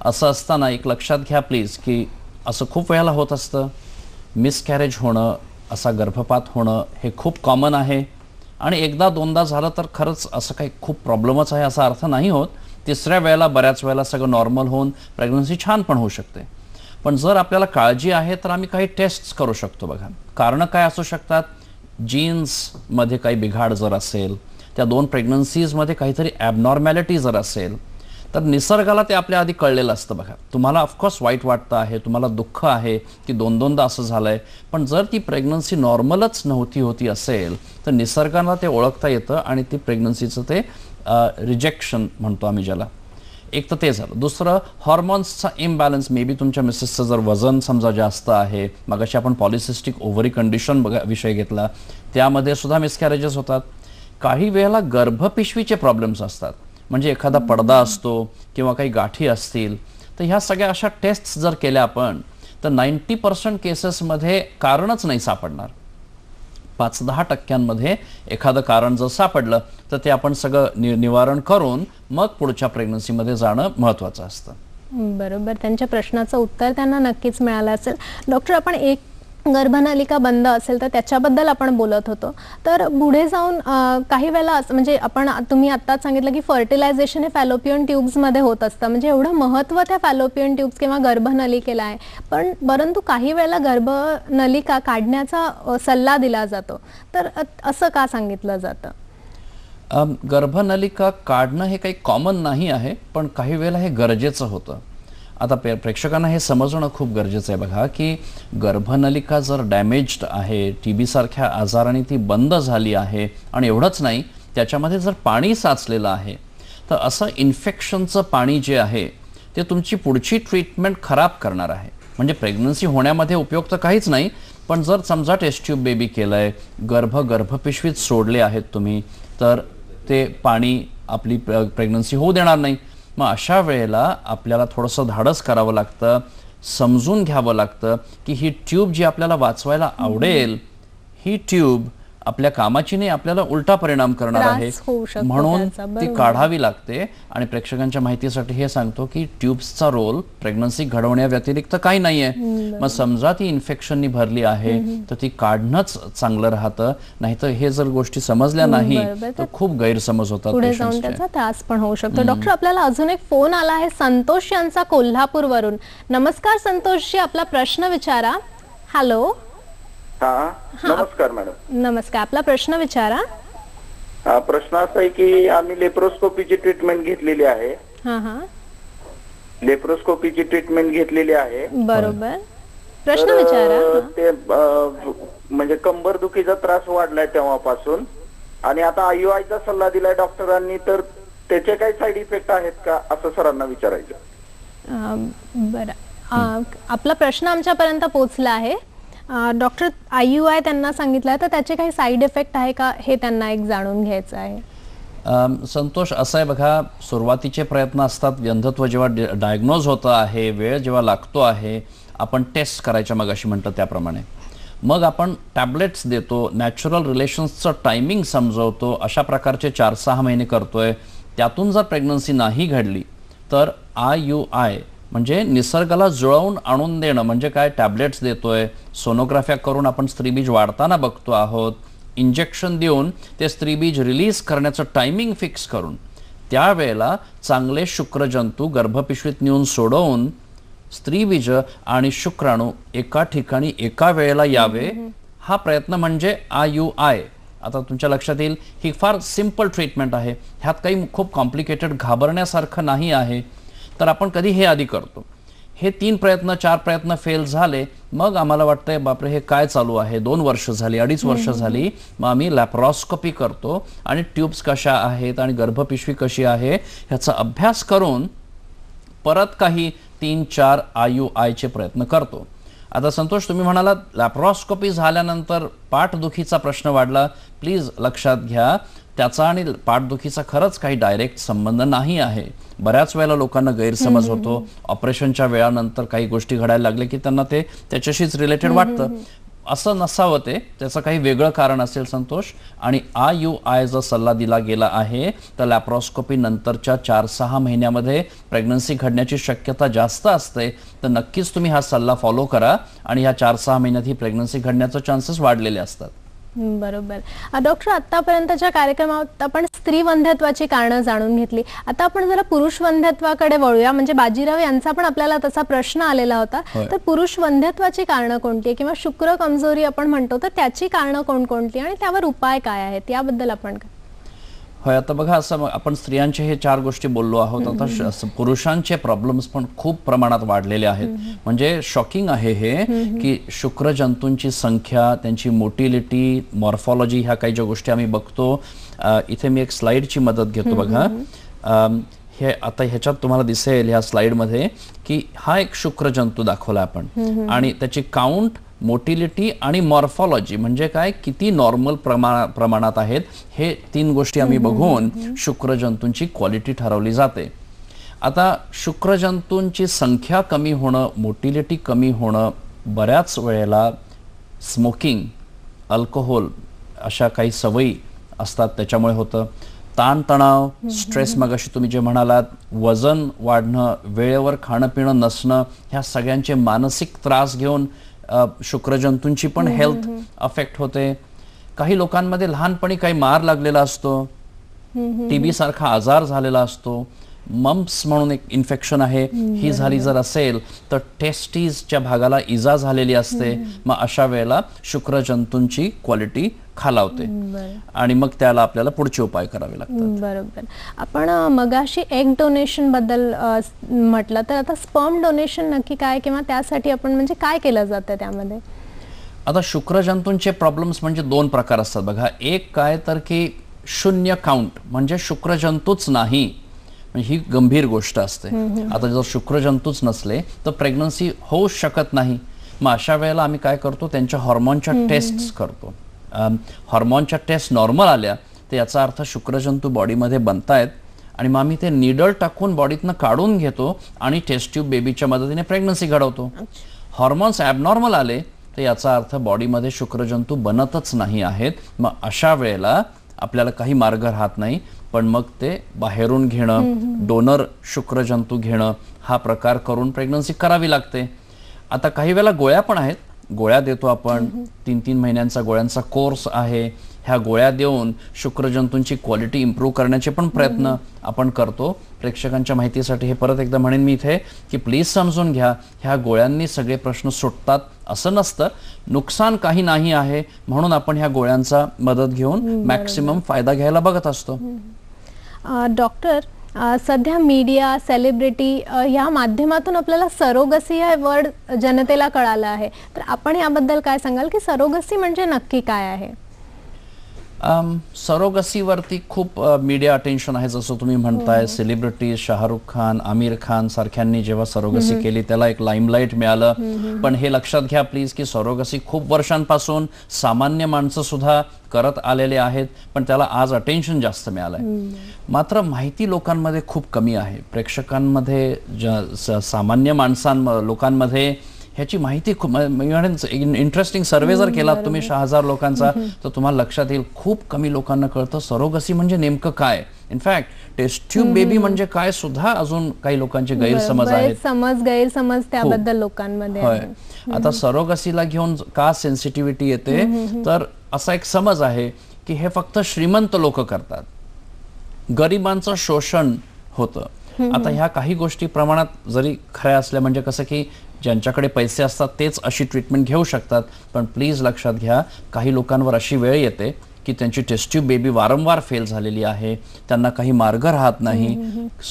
असं असताना एक लक्षात घ्या प्लीज की असं खूप वेळेला होत असतं. मिसकॅरेज होणं, असा गर्भपात होणं हे खूप कॉमन आहे आणि 1दा-2दा झालं तर खरंच असं काही खूप प्रॉब्लेमच आहे असा अर्थ नाही होत. 3ऱ्या वेळेला बऱ्याच वेळेला सगळं नॉर्मल होऊन प्रेग्नन्सी छान पण होऊ शकते. पण जर आपल्याला काळजी आहे तर आम्ही काही टेस्ट्स करू शकतो. बघा, कारणं काय असू शकतात. जीन्समध्ये काही बिघाड जर असेल, त्या 2 प्रेग्नन्सीजमध्ये काहीतरी ॲबनॉर्मॅलिटी जर असेल, तर निसर्गाला ते आपल्या आधी कळलेलं असतं. बघा, तुम्हाला ऑफकोर्स वाईट वाटतं आहे, तुम्हाला दुःख आहे की 2-2दा असं झालंय, पण जर ती प्रेग्नन्सी नॉर्मलच होती असेल तर निसर्गाला ते ओळखता येतं आणि ती प्रेग्नन्सीचं ते रिजेक्शन म्हणतो आम्ही ज्याला. एक तर ते झालं. दुसरं, हॉर्मोन्सचा इम्बॅलन्स. मे बी तुमच्या मिसेसचं जर वजन समजा जास्त आहे, मगाशी आपण पॉलिसिस्टिक ओव्हरी कंडिशन विषय घेतला, त्यामध्ये सुद्धा मिसकॅरेजेस होतात. काही वेळेला गर्भपिशवीचे प्रॉब्लेम्स असतात, म्हणजे एखादा पडदा असतो किंवा काही गाठी असतील, तर ह्या सगळ्या अशा टेस्ट्स जर केल्या आपण तर 90% केसेसमध्ये कारणच नाही सापडणार. 5-10% एखादं कारण जर सापडलं तर ते आपण सगळं निवारण करून मग पुढच्या प्रेग्नन्सीमध्ये जाणं महत्त्वाचं असतं. बरोबर, त्यांच्या प्रश्नाचं उत्तर त्यांना नक्कीच मिळालं असेल. डॉक्टर, आपण एक गर्भनलिका बंद असेल तर त्याच्याबद्दल आपण बोलत होतो. तर पुढे जाऊन काही वेळेला म्हणजे तुम्ही आत्ताच सांगितलं की फर्टिलायझेशन हे फॅलोपियन ट्यूब्समध्ये होत असतं, म्हणजे एवढं महत्त्व त्या फॅलोपियन ट्यूब्स किंवा गर्भनलिकेला आहे. परंतु काही वेळेला गर्भनलिका काढण्याचा सल्ला दिला जातो, तर असं का सांगितलं जातं? गर्भनलिका काढणं हे काही कॉमन नाही आहे, पण काही वेळेला हे गरजेचं होतं. आता प्रेक्षकांना हे समजणं खूप गरजेचं आहे बघा, की गर्भनलिका जर डॅमेज्ड आहे, TB सारख्या आजाराने ती बंद झाली आहे आणि एवढंच नाही, त्याच्यामध्ये जर पाणी साचलेलं आहे, तर असं इन्फेक्शनचं पाणी जे आहे ते तुमची पुढची ट्रीटमेंट खराब करणार आहे. म्हणजे प्रेग्नन्सी होण्यामध्ये उपयोग तर काहीच नाही, पण जर समजा टेस्ट ट्यूब बेबी केलंय, गर्भपिशवीत सोडले आहेत तुम्ही, तर ते पाणी आपली प्रेग्नन्सी होऊ देणार नाही. मग अशा वेळेला आपल्याला थोडंसं धाडस करावं लागतं, समजून घ्यावं लागतं की ही ट्यूब जी आपल्याला वाचवायला आवडेल, ही ट्यूब आपल्या कामाची नाही, आपल्याला उलटा परिणाम करणार आहे, म्हणून ती काढावी लागते. आणि प्रेक्षकांच्या माहितीसाठी हे सांगतो की ट्यूब्सचा रोल प्रेग्नन्सी घडवण्याव्यतिरिक्त काही नाहीये. मग समजा ती इन्फेक्शननी भरली आहे तर ती काढणंच चांगलं राहतं, नाहीतर हे जर गोष्टी समजल्या नाही तर खूप गैरसमज होतात, पुढे जाऊन त्याचा त्रास पण होऊ शकतो. डॉक्टर, आपल्याला अजून एक फोन आला आहे संतोष यांचा कोल्हापूरवरून. नमस्कार संतोषजी, आपला प्रश्न विचारा. हॅलो. नमस्कार मॅडम. नमस्कार, आपला प्रश्न विचारा. प्रश्न असा आहे की आम्ही लेप्रोस्कोपीची ट्रीटमेंट घेतलेली आहे. लेप्रोस्कोपीची ट्रीटमेंट घेतलेली आहे. बरोबर, प्रश्न विचारा. ते म्हणजे कंबरदुखीचा त्रास वाढलाय तेव्हापासून, आणि आता IUI चा सल्ला दिलाय डॉक्टरांनी, तर त्याचे काही साईड इफेक्ट आहेत का असं सरांना विचारायचं. बरं, आपला प्रश्न आमच्यापर्यंत पोहोचला आहे. डॉक्टर, IUI त्यांना सांगितलं, तर त्याचे काही साईड इफेक्ट आहे का हे त्यांना एक जाणून घ्यायचं आहे. संतोष, असं आहे बघा, सुरुवातीचे प्रयत्न असतात, व्यंधत्व जेव्हा डायग्नोज होतं आहे, वेळ जेव्हा लागतो आहे, आपण टेस्ट करायच्या मगाशी म्हटलं त्याप्रमाणे, मग आपण टॅबलेट्स देतो, नॅचरल रिलेशन्सचं टायमिंग समजवतो, अशा प्रकारचे 4-6 महिने करतोय. त्यातून जर प्रेग्नन्सी नाही घडली तर IUI म्हणजे निसर्गाला जुळवून आणून देणं, म्हणजे काय, टॅबलेट्स देतोय, सोनोग्राफ्या करून आपण स्त्रीबीज वाढताना बघतो आहोत, इंजेक्शन देऊन ते स्त्रीबीज रिलीज करण्याचं टायमिंग फिक्स करून त्यावेळेला चांगले शुक्रजंतू गर्भपिशवीत नेऊन सोडवून स्त्रीबीज आणि शुक्राणू एका ठिकाणी एका वेळेला यावे, हा प्रयत्न म्हणजे IUI. आता तुमच्या लक्षात येईल, ही फार सिंपल ट्रीटमेंट आहे, ह्यात काही खूप कॉम्प्लिकेटेड घाबरण्यासारखं नाही आहे. तर आपण कधी हे आधी करतो. हे 3 प्रयत्न 4 प्रयत्न फेल झाले, मग आम्हाला वाटतंय बापरे हे काय चालू आहे, 2 वर्ष झाली, 2.5 वर्ष झाली, मग आम्ही लॅप्रोस्कोपी करतो आणि ट्यूब्स कशा आहेत आणि गर्भपिशवी कशी आहे ह्याचा अभ्यास करून परत काही 3-4 IUI चे प्रयत्न करतो. आता संतोष, तुम्ही म्हणालात लॅप्रोस्कोपी झाल्यानंतर पाठदुखीचा प्रश्न वाढला. प्लीज लक्षात घ्या, त्याचा आणि पाठदुखीचा खरंच काही डायरेक्ट संबंध नाही आहे. बऱ्याच वेळेला लोकांना गैरसमज होतो, ऑपरेशनच्या वेळानंतर काही गोष्टी घडायला लागले की त्यांना ते त्याच्याशीच रिलेटेड वाटतं. असं नसावं, ते त्याचं काही वेगळं कारण असेल संतोष. आणि IUI जर सल्ला दिला गेला आहे तर लॅप्रोस्कोपी नंतरच्या 4-6 महिन्यामध्ये प्रेग्नन्सी घडण्याची शक्यता जास्त असते. तर नक्कीच तुम्ही हा सल्ला फॉलो करा आणि ह्या 4-6 महिन्यात ही प्रेग्नन्सी घडण्याचे चान्सेस वाढलेले असतात. बरोबर. डॉक्टर, आतापर्यंतच्या कार्यक्रमात आपण स्त्री वंध्यत्वाची कारणं जाणून घेतली. आता आपण जरा पुरुष वंध्यत्वाकडे वळूया. म्हणजे बाजीराव यांचा पण आपल्याला तसा प्रश्न आलेला होता. तर पुरुष वंध्यत्वाची कारणं कोणती किंवा शुक्र कमजोरी आपण म्हणतो, तर त्याची कारणं कोणकोणती आणि त्यावर उपाय काय आहेत याबद्दल आपण काय? होय, आता बघा, असं आपण स्त्रियांचे हे 4 गोष्टी बोललो आहोत. आता पुरुषांचे प्रॉब्लेम्स पण खूप प्रमाणात वाढलेले आहेत. म्हणजे शॉकिंग आहे हे की शुक्रजंतूंची संख्या, त्यांची मोटिलिटी, मॉर्फॉलॉजी, ह्या काही ज्या गोष्टी आम्ही बघतो. इथे मी एक स्लाइडची मदत घेतो बघा. हे आता ह्याच्यात तुम्हाला दिसेल ह्या स्लाइडमध्ये की हा एक शुक्रजंतू दाखवला आपण, आणि त्याची काउंट, मोटिलिटी आणि मॉर्फॉलॉजी म्हणजे काय, किती नॉर्मल प्रमाणात आहेत, हे 3 गोष्टी आम्ही बघून शुक्रजंतूंची क्वालिटी ठरवली जाते. आता शुक्रजंतूंची संख्या कमी होणं, मोटिलिटी कमी होणं बऱ्याच वेळेला स्मोकिंग, अल्कोहोल अशा काही सवयी असतात त्याच्यामुळे होतं. ताणतणाव, स्ट्रेस, मगाशी तुम्ही जे म्हणालात, वजन वाढणं, वेळेवर खाणं पिणं नसणं, ह्या सगळ्यांचे मानसिक त्रास घेऊन शुक्रजंतूंची पण हेल्थ अफेक्ट होते. काही लोकांमध्ये लहानपणी काही मार लागलेला असतो, टीबी सारखा आजार झालेला असतो, मम्प्स म्हणून एक इन्फेक्शन आहे, ही झाली जर असेल तर टेस्टीजच्या भागाला इजा झालेली असते. मग अशा वेळेला शुक्रजंतूंची क्वालिटी खालावते आणि मग त्याला आपल्याला पुढचे उपाय करावे लागतात. बरोबर. आपण मगाशी एग डोनेशन बद्दल म्हटलं, तर आता स्पर्म डोनेशन नक्की काय, किंवा त्यासाठी आपण म्हणजे काय केलं जातं त्यामध्ये? आता शुक्रजंतूंचे प्रॉब्लेम्स म्हणजे 2 प्रकार असतात बघा. एक काय तर की शून्य काउंट, म्हणजे शुक्रजंतूच नाही, ही गंभीर गोष्ट असते. आता जर शुक्रजंतूच नसले तर प्रेग्नन्सी होऊ शकत नाही. मग अशा वेळेला आम्ही काय करतो, त्यांच्या हॉर्मोनच्या टेस्ट करतो. हॉर्मोनच्या टेस्ट नॉर्मल आल्या तर याचा अर्थ शुक्रजंतू बॉडीमध्ये बनतायत आणि मग आम्ही ते निडल टाकून बॉडीतनं काढून घेतो आणि टेस्ट ट्यूब बेबीच्या मदतीने प्रेग्नन्सी घडवतो. हॉर्मोन्स ॲबनॉर्मल आले तर याचा अर्थ बॉडीमध्ये शुक्रजंतू बनतच नाही आहेत. मग अशा वेळेला आपल्याला काही मार्ग राहत नाही, पण मग ते बाहेरून घेणं, डोनर शुक्रजंतू घेणं हा प्रकार करून प्रेग्नन्सी करावी लागते. आता काही वेळेला गोळ्या पण आहेत, गोळ्या देतो आपण. 3-3 महिन्यांचा गोळ्यांचा कोर्स आहे. ह्या गोळ्या देऊन शुक्रजंतूंची क्वालिटी इम्प्रूव्ह करण्याचे पण प्रयत्न आपण करतो. प्रेक्षकांच्या माहितीसाठी हे परत एकदा म्हणेन मी इथे की प्लीज समजून घ्या, ह्या गोळ्यांनी सगळे प्रश्न सुटतात असं नसतं. नुकसान काही नाही आहे म्हणून आपण ह्या गोळ्यांचा मदत घेऊन मॅक्सिमम फायदा घ्यायला बघत असतो. डॉक्टर, सध्या मीडिया, सेलिब्रिटी या माध्यमातून आपल्याला सरोगसी हा वर्ड जनतेला कळाला आहे, तर आपण याबद्दल काय सांगाल की सरोगसी म्हणजे नक्की काय आहे? सरोगसीवरती खूप मीडिया अटेन्शन आहे, जसं तुम्ही म्हणताय. सेलिब्रिटी शाहरुख खान, आमिर खान सारख्यांनी जेव्हा सरोगसी केली त्याला एक लाईमलाईट मिळालं. पण हे लक्षात घ्या प्लीज की सरोगसी खूप वर्षांपासून सामान्य माणसं सुद्धा करत आलेले आहेत, पण त्याला आज अटेन्शन जास्त मिळालंय. मात्र माहिती लोकांमध्ये खूप कमी आहे. प्रेक्षकांमध्ये, सामान्य लोकांमध्ये ह्याची माहिती खूप, इंटरेस्टिंग सर्वे जर केला तुम्ही 6,000 लोकांचा तर तुम्हाला लक्षात येईल खूप कमी लोकांना कळतं सरोगसी म्हणजे नेमकं काय. इनफॅक्ट टेस्ट ट्यूब बेबी म्हणजे काय सुद्धा अजून काही लोकांचे गैरसमज आहेत, गैरसमज त्याबद्दल लोकांमध्ये. होय. आता सरोगसीला घेऊन का सेन्सिटिव्हिटी येते, तर असा एक समज आहे की हे फक्त श्रीमंत लोक करतात, गरिबांचं शोषण होतं. आता ह्या काही गोष्टी प्रमाणात जरी खऱ्या असल्या, म्हणजे कसं की ज्यांच्याकडे पैसे असतात तेच अशी ट्रीटमेंट घेऊ शकतात, पण प्लीज लक्षात घ्या काही लोकांवर अशी वेळ येते की त्यांची टेस्ट ट्यूब बेबी वारंवार फेल झालेली आहे, त्यांना काही मार्ग राहत नाही,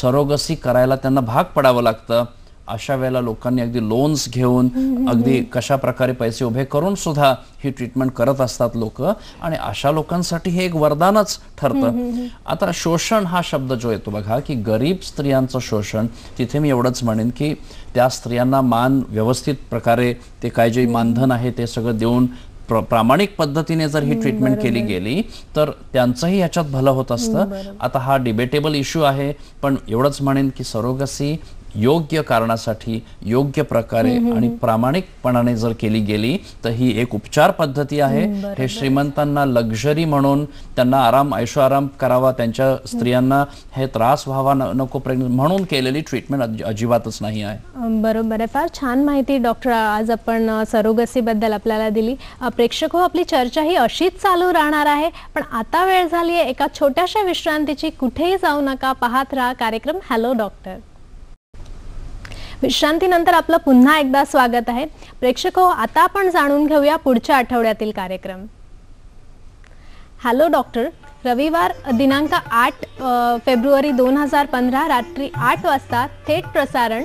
सरोगसी करायला त्यांना भाग पडावं लागतं. अशा वेळेला लोकांनी अगदी लोन्स घेऊन, अगदी कशा प्रकारे पैसे उभे करून सुद्धा ही ट्रीटमेंट करत असतात लोक, आणि अशा लोकांसाठी हे एक वरदानच ठरतं. आता शोषण हा शब्द जो येतो बघा की गरीब स्त्रियांचं शोषण, तिथे मी एवढंच म्हणेन की त्या स्त्रियांना मान व्यवस्थित प्रकारे ते काय जे मानधन आहे ते सगळं देऊन प्रामाणिक पद्धतीने जर ही ट्रीटमेंट केली गेली तर त्यांचंही ह्याच्यात भलं होत असतं. आता हा डिबेटेबल इश्यू आहे, पण एवढंच म्हणेन की सरोगसी योग्य कारणासाठी, योग्य प्रकारे आणि प्रामाणिकपणाने जर केली गेली तर ही एक उपचार पद्धती आहे. हे श्रीमंतांना लक्झरी म्हणून त्यांना ऐशो आराम करावा, त्यांच्या स्त्रियांना हे त्रास व्हावा नको म्हणून केलेली ट्रीटमेंट अजिबातच नाही आहे. बरोबर आहे. फार छान माहिती डॉक्टर आज आपण सरोगसी बद्दल आपल्याला दिली. प्रेक्षक हो, आपली चर्चा ही अशीच चालू राहणार आहे, पण आता वेळ झाली आहे एका छोट्याशा विश्रांतीची. कुठेही जाऊ नका, पाहत राहा कार्यक्रम हॅलो डॉक्टर. विश्रांतीनंतर आपलं पुन्हा एकदा स्वागत आहे. प्रेक्षक हो, आता आपण जाणून घेऊया पुढच्या आठवड्यातील कार्यक्रम. हॅलो डॉक्टर रविवार दिनांक 8 फेब्रुवारी 2015 रात्री 8 वाजता थेट प्रसारण.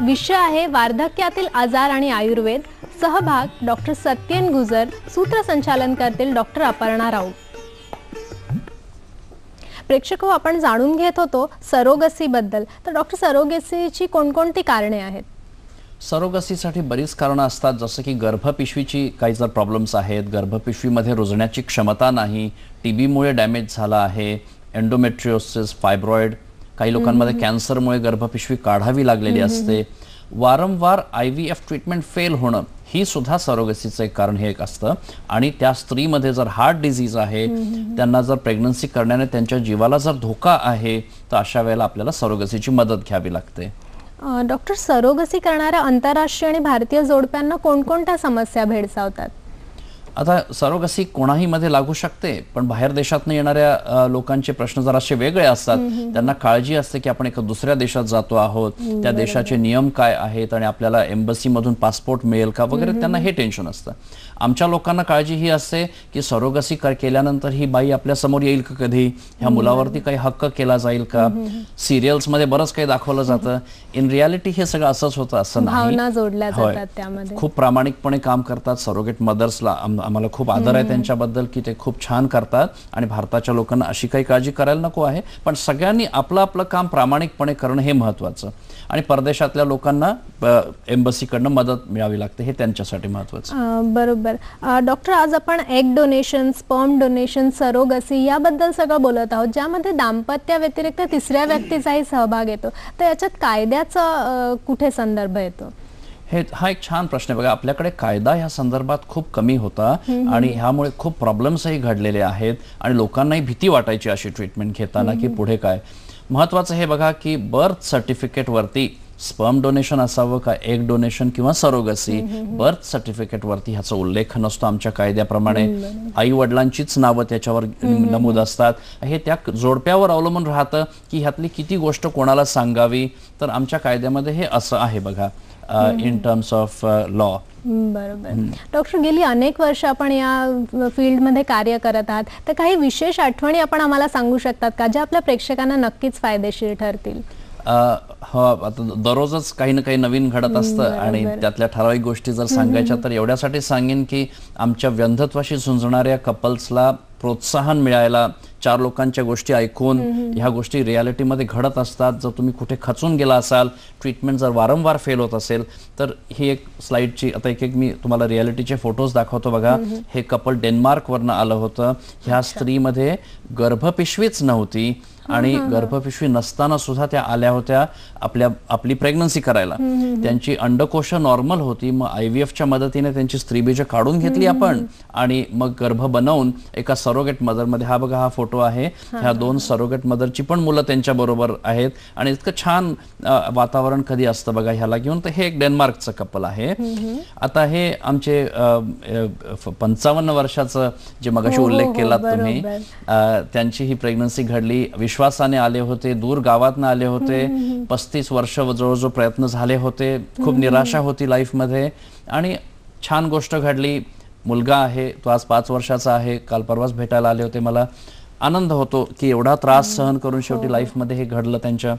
विषय आहे वार्धक्यातील आजार आणि आयुर्वेद. सहभाग डॉक्टर सत्येन गुजर, सूत्रसंचालन करतील डॉक्टर अपर्णा राऊत. प्रेक्षक हो, आपण जाणून घेत होतो सरोगसी बद्दल, तर डॉक्टर सरोगसीची कोणकोणती कारणे आहेत? सरोगसीसाठी बरीच कारणं असतात, जसं की गर्भपिशवीची काही जर प्रॉब्लेम्स आहेत, गर्भपिशवीमध्ये रुजण्याची क्षमता नाही, टीबीमुळे डॅमेज झाला आहे, एंडोमेट्रिओसिस, फायब्रॉइड, काही लोकांमध्ये कॅन्सरमुळे गर्भपिशवी काढावी लागलेली असते, वारंवार IVF ट्रीटमेंट फेल होणं ही सुद्धा सरोगसीचं एक कारण हे एक असतं. आणि त्या स्त्रीमध्ये जर हार्ट डिझीज आहे, त्यांना जर प्रेग्नन्सी करण्याने त्यांच्या जीवाला जर धोका आहे तर अशा वेळेला आपल्याला सरोगसीची मदत घ्यावी लागते. डॉक्टर, सरोगसी करणाऱ्या आंतरराष्ट्रीय आणि भारतीय जोडप्यांना कोणकोणत्या समस्या भेडसावतात? आता सरोगसी कोणाही मध्ये लागू शकते, पण बाहेर देशातून येणाऱ्या लोकांचे प्रश्न जरासे वेगळे असतात. त्यांना काळजी असते की आपण एका दुसऱ्या देशात जातो आहोत, त्या देशाचे नियम काय आहेत आणि आपल्याला एम्बसी मधून पासपोर्ट मिळेल का वगैरे, त्यांना हे टेन्शन असतं. आमच्या लोकांना काळजी ही असते की सरोगसी केल्यानंतर ही बाई आपल्या समोर येईल का कधी, ह्या मुलावरती काही हक्क केला जाईल का. सिरियल्स मध्ये बरंच काही दाखवलं जातं, इन रियालिटी हे सगळं असंच होतं असं नाही. भावना जोडल्या जातात त्यामध्ये. खूप प्रामाणिकपणे काम करतात सरोगेट मदर्सला. आम्हाला खूप आदर आहे त्यांच्याबद्दल की ते खूप छान करतात आणि भारताच्या लोकांना अशी काही काळजी करायला नको आहे. पण सगळ्यांनी आपलं आपलं काम प्रामाणिकपणे करणं हे महत्त्वाचं, आणि परदेशातल्या लोकांना एम्बसीकडनं मदत मिळावी लागते हे त्यांच्यासाठी महत्त्वाचं. बरोबर. डॉक्टर, आज आपण egg donation, sperm donation, surrogacy याबद्दल सगळं बोलत आहोत, ज्यामध्ये दाम्पत्या व्यतिरिक्त तिसऱ्या व्यक्तीचाही सहभाग येतो. तर याच्यात कायद्याचा कुठे संदर्भ येतो? हा एक छान प्रश्न आहे. बघा, आपल्याकडे कायदा ह्या संदर्भात खूप कमी होता आणि ह्यामुळे खूप प्रॉब्लेम्सही घडलेले आहेत आणि लोकांनाही भीती वाटायची अशी ट्रीटमेंट घेताना की पुढे काय. महत्त्वाचं हे बघा की बर्थ सर्टिफिकेटवरती स्पर्म डोनेशन असावं का एग डोनेशन किंवा सरोगसी, बर्थ सर्टिफिकेटवरती ह्याचा उल्लेख नसतो आमच्या कायद्याप्रमाणे. आई वडिलांचीच नावं त्याच्यावर नमूद असतात. हे त्या जोडप्यावर अवलंबून राहतं की ह्यातली किती गोष्ट कोणाला सांगावी. तर आमच्या कायद्यामध्ये हे असं आहे बघा, इन टर्म्स ऑफ लॉ. बरोबर. डॉक्टर, गेली अनेक वर्ष आपण या फील्डमध्ये कार्य करत आहात, तर काही विशेष आठवणी आपण आम्हाला सांगू शकतात का, ज्या आपल्या प्रेक्षकांना नक्कीच फायदेशीर ठरतील? हो, आता दररोजच काही ना काही नवीन घडत असतं आणि त्यातल्या ठराविक गोष्टी जर सांगायच्या तर एवढ्यासाठी सांगेन की आमच्या व्यंधत्वाशी झुंजणाऱ्या कपल्सला प्रोत्साहन मिळायला, 4 लोकांच्या गोष्टी ऐकून ह्या गोष्टी रियालिटीमध्ये घडत असतात. जर तुम्ही कुठे खचून गेला असाल, ट्रीटमेंट जर वारंवार फेल होत असेल, तर ही एक स्लाइडची आता एक मी तुम्हाला रियालिटीचे फोटोज दाखवतो बघा. हे कपल डेन्मार्कवरनं आलं होतं. ह्या स्त्रीमध्ये गर्भपिशवीच नव्हती आणि गर्भपिशवी नसताना सुद्धा त्या आल्या होत्या आपली प्रेग्नन्सी करायला. त्यांची अंडकोश नॉर्मल होती. मग IVFच्या मदतीने त्यांची स्त्रीबीज काढून घेतली आपण आणि मग गर्भ बनवून एका सरोगेट मदरमध्ये, हा बघा हा फोटो आहे, ह्या 2 सरोगेट मदरची पण मुलं त्यांच्या बरोबर आहेत आणि इतकं छान वातावरण कधी असतं बघा ह्याला घेऊन. तर हे एक डेन्मार्कचं कपल आहे. आता हे आमचे 55 वर्षाचं जे मगाशी उल्लेख केला तुम्ही, त्यांची ही प्रेग्नन्सी घडली. विश्वासाने आले होते, दूर गावातनं आले होते. 35 वर्ष जवळजवळ प्रयत्न झाले होते. खूप निराशा होती लाईफमध्ये आणि छान गोष्ट घडली. मुलगा आहे, तो आज 5 वर्षाचा आहे. काल परवाच भेटायला आले होते. मला आनंद होतो की एवढा त्रास सहन करून शेवटी लाईफमध्ये हे घडलं त्यांच्या.